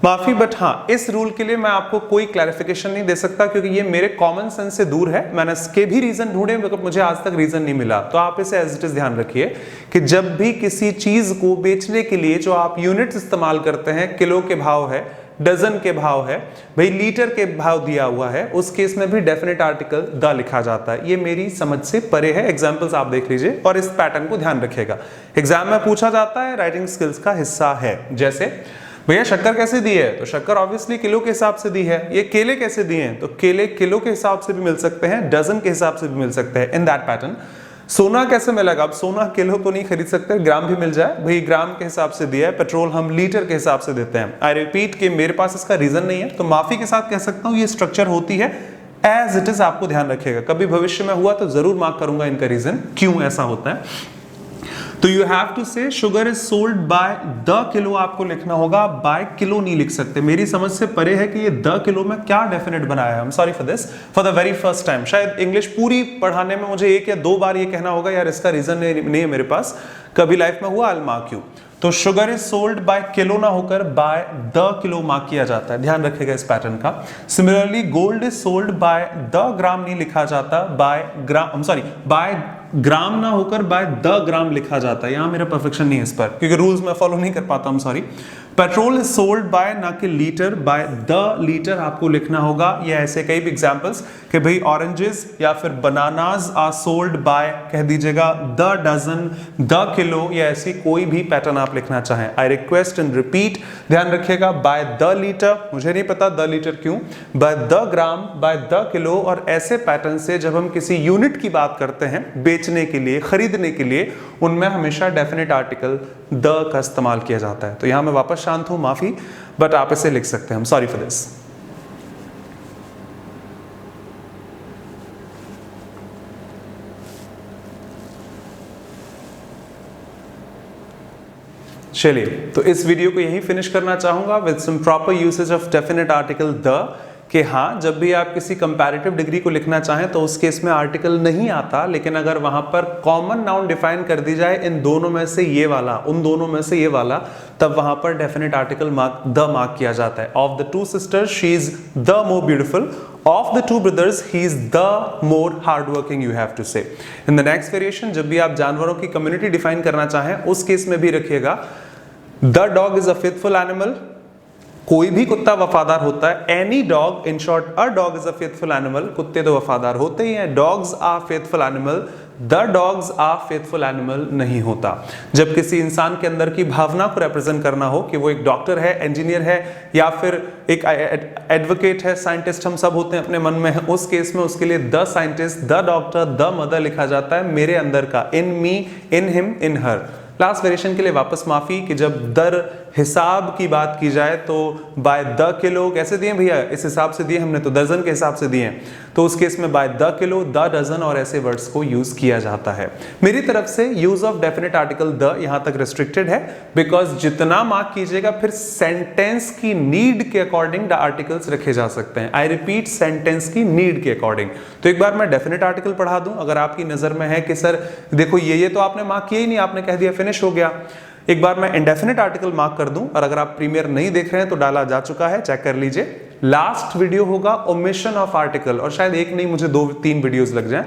माफी, बट हाँ, इस रूल के लिए मैं आपको कोई क्लैरिफिकेशन नहीं दे सकता, क्योंकि ये मेरे कॉमन सेंस से दूर है। मैंने इसके भी रीजन ढूंढे, मगर मुझे आज तक रीजन नहीं मिला। तो आप इसे एज इट इज ध्यान रखिए कि जब भी किसी चीज को बेचने के लिए जो आप यूनिट्स इस्तेमाल करते हैं, किलो के भाव है, डजन के भाव है, भाई लीटर के भाव दिया हुआ है, उस केस में भी डेफिनेट आर्टिकल द लिखा जाता है। ये मेरी समझ से परे है। एग्जांपल्स आप देख लीजिए और इस पैटर्न को ध्यान रखिएगा। एग्जाम में पूछा जाता है, राइटिंग स्किल्स का हिस्सा है। जैसे भैया शक्कर कैसे दी है, तो शक्कर ऑब्वियसली किलो के हिसाब से दी है। ये केले कैसे दिए हैं, तो केले किलो के हिसाब से भी मिल सकते हैं, डजन के हिसाब से भी मिल सकते हैं। इन दैट पैटर्न, सोना कैसे मिलेगा? अब सोना किलो तो नहीं खरीद सकते, ग्राम भी मिल जाए भाई, ग्राम के हिसाब से दिया है। पेट्रोल हम लीटर के हिसाब से देते हैं। आई रिपीट कि मेरे पास इसका रीजन नहीं है, तो माफी के साथ कह सकता हूं ये स्ट्रक्चर होती है एज इट इज। आपको ध्यान रखिएगा, कभी भविष्य में हुआ तो जरूर मार्क करूंगा इनका रीजन क्यों ऐसा होता है। तो यू हैव टू से sugar is sold by the kilo आपको लिखना होगा, बाय किलो नहीं लिख सकते। मेरी समझ से परे है कि ये द किलो में क्या डेफिनेट बनाया है। I am sorry for this for the very first time. शायद इंग्लिश पूरी पढ़ाने में मुझे 1 या 2 बार ये कहना होगा यार इसका रीजन नहीं है मेरे पास, कभी लाइफ में हुआ, आई विल मार्क यू। तो sugar is sold by kilo ना होकर बाय द किलो मार्क किया जाता है, ध्यान रखिएगा इस पैटर्न का। Similarly gold is sold by the gram नहीं लिखा जाता, by gram, sorry by gram ना होकर बाय द ग्राम लिखा जाता है। यहां मेरा परफेक्शन नहीं है इस पर, क्योंकि रूल्स मैं फॉलो नहीं कर पाता हूं, sorry. Petrol is sold bye ना कि लीटर, बाय द लीटर आपको लिखना होगा। या ऐसे कई भी एग्जांपल्स कि भाई ऑरेंजेस या फिर बनानास आर सोल्ड बाय कह दीजिएगा द डजन, द किलो, या ऐसी कोई भी पैटर्न आप लिखना चाहें। आई रिक्वेस्ट एंड रिपीट, ध्यान रखिएगा बाय द लीटर, मुझे नहीं पता द लीटर क्यों, bye the gram, bye the kilo, और ऐसे पैटर्न से जब हम किसी यूनिट की बात करते हैं बेचने के लिए, खरीदने के लिए, उनमें हमेशा डेफिनेट आर्टिकल द का इस्तेमाल किया जाता है। तो यहां मैं वापस शांत हूं, माफी, बट आप इसे लिख सकते हैं, सॉरी फॉर दिस। चलिए, तो इस वीडियो को यहीं फिनिश करना चाहूंगा with some proper usage of definite article the, कि हाँ जब भी आप किसी कंपैरेटिव डिग्री को लिखना चाहें तो उस केस में आर्टिकल नहीं आता, लेकिन अगर वहां पर कॉमन नाउन डिफाइन कर दी जाए इन दोनों में से ये वाला, उन दोनों में से ये वाला, तब वहां पर डेफिनेट आर्टिकल मार्क किया जाता है। Of the 2 sisters she is the more beautiful, of the 2 brothers he is the more hardworking, you have to say. In the next variation, जब भी आप जानवरों की कम्युनिटी डिफाइन करना चाहें उस केस में भी रखिएगा the dog is a faithful animal, कोई भी कुत्ता वफादार होता है। Any dog, in short a dog is a faithful animal, कुत्ते तो वफादार होते ही हैं। Dogs are faithful animal, the dogs are faithful animal नहीं होता। जब किसी इंसान के अंदर की भावना को रिप्रेजेंट करना हो कि वो एक डॉक्टर है, इंजीनियर है, या फिर एक एडवोकेट है, साइंटिस्ट, हम सब होते हैं अपने मन में, उस केस में उसके लिए the scientist, the doctor, the mother लिखा जाता है, मेरे अंदर का, in me, in him, in her. Last variation के लिए वापस माफी कि जब दर हिसाब की बात की जाए तो बाय द किलो कैसे दिए भैया, इस हिसाब से दिए हमने, तो दर्जन के हिसाब से दिए, तो उस केस में by the kilo, the dozen और ऐसे वर्ड्स को यूज किया जाता है। मेरी तरफ से use of definite article the यहां तक रिस्ट्रिक्टेड है, बिकॉज जितना मार्क कीजिएगा फिर सेंटेंस की नीड के अकॉर्डिंग द आर्टिकल्स रखे जा सकते हैं। आई रिपीट, सेंटेंस की नीड के अकॉर्डिंग। तो एक बार मैं डेफिनेट आर्टिकल पढ़ा दूं, अगर आपकी नजर में है कि सर देखो ये तो आपने मार्क किया ही नहीं, आपने कह दिया फिनिश हो गया। एक बार मैं इंडेफिनेट आर्टिकल मार्क कर दूं, और अगर आप प्रीमियर नहीं देख रहे हैं तो डाला जा चुका है, चेक कर लीजिए। लास्ट वीडियो होगा ओमिशन ऑफ आर्टिकल, और शायद एक नहीं मुझे 2-3 वीडियोस लग जाएं,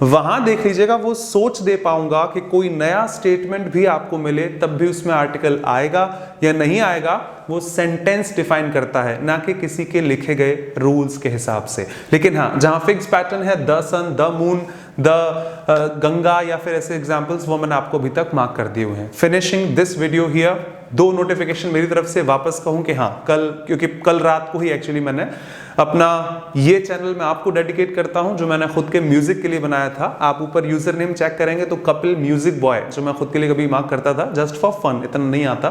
वहां देख लीजिएगा, वो सोच दे पाऊंगा कि कोई नया स्टेटमेंट भी आपको मिले तब भी उसमें आर्टिकल आएगा या नहीं आएगा, वो सेंटेंस डिफाइन करता है, ना कि किसी के लिखे गए रूल्स के हिसाब से। लेकिन हाँ, जहां फिक्स पैटर्न है the sun, the moon, the Ganga या फिर ऐसे एग्जांपल्स, वो मैंने आपको अभी तक मार्क कर दिए हुए हैं। Finishing this video here, 2 notification मेरी तरफ से वापस कहूं कि हाँ कल, क्योंकि कल रात को ही एक्चुअली मैंने अपना ये चैनल मैं आपको डेडिकेट करता हूं जो मैंने खुद के म्यूजिक के लिए बनाया था। आप ऊपर यूजर नेम चेक करेंगे तो कपिल म्यूजिक बॉय, जो मैं खुद के लिए कभी मार्क करता था जस्ट फॉर फन, इतना नहीं आता,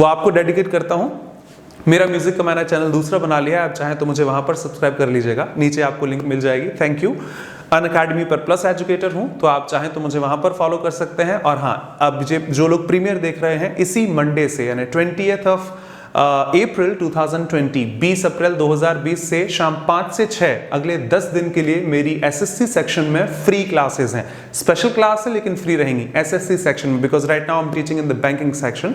वो आपको डेडिकेट करता हूं। मेरा म्यूजिक का मैंने चैनल दूसरा बना लिया है, आप चाहें तो मुझे वहां पर सब्सक्राइब कर लीजिएगा, नीचे आपको लिंक मिल जाएगी। Thank you. अनअकैडमी पर प्लस एजुकेटर हूं, तो आप चाहें तो मुझे वहां पर फॉलो कर सकते हैं। और हाँ, अब जो लोग प्रीमियर देख रहे हैं, इसी मंडे से यानी 20th ऑफ अप्रैल 2020, 20 अप्रैल 2020 से शाम 5 से 6 अगले 10 दिन के लिए मेरी एसएससी सेक्शन में फ्री क्लासेस हैं। स्पेशल क्लास है लेकिन फ्री रहेंगी एसएससी सेक्शन में, because right now I am teaching in the banking section.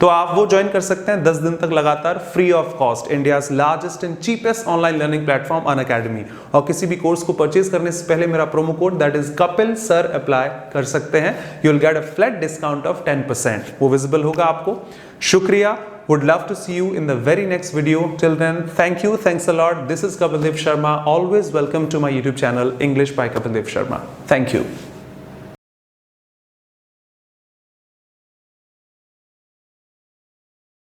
तो आप वो ज्वाइन कर सकते हैं 10 दिन तक लगातार free of cost, India's largest and cheapest online learning platform Unacademy. और किसी भी कोर्स को परचेज करने से पहले मेरा promo code that is Kapil sir apply कर सकते हैं, you will get a flat discount of 10%, वो विजिबल होगा आपको। शुक्रिया, would love to see you in the very next video. Till then, thank you, thanks a lot. This is Kapil Dev Sharma. Always welcome to my YouTube channel English by Kapil Dev Sharma. Thank you.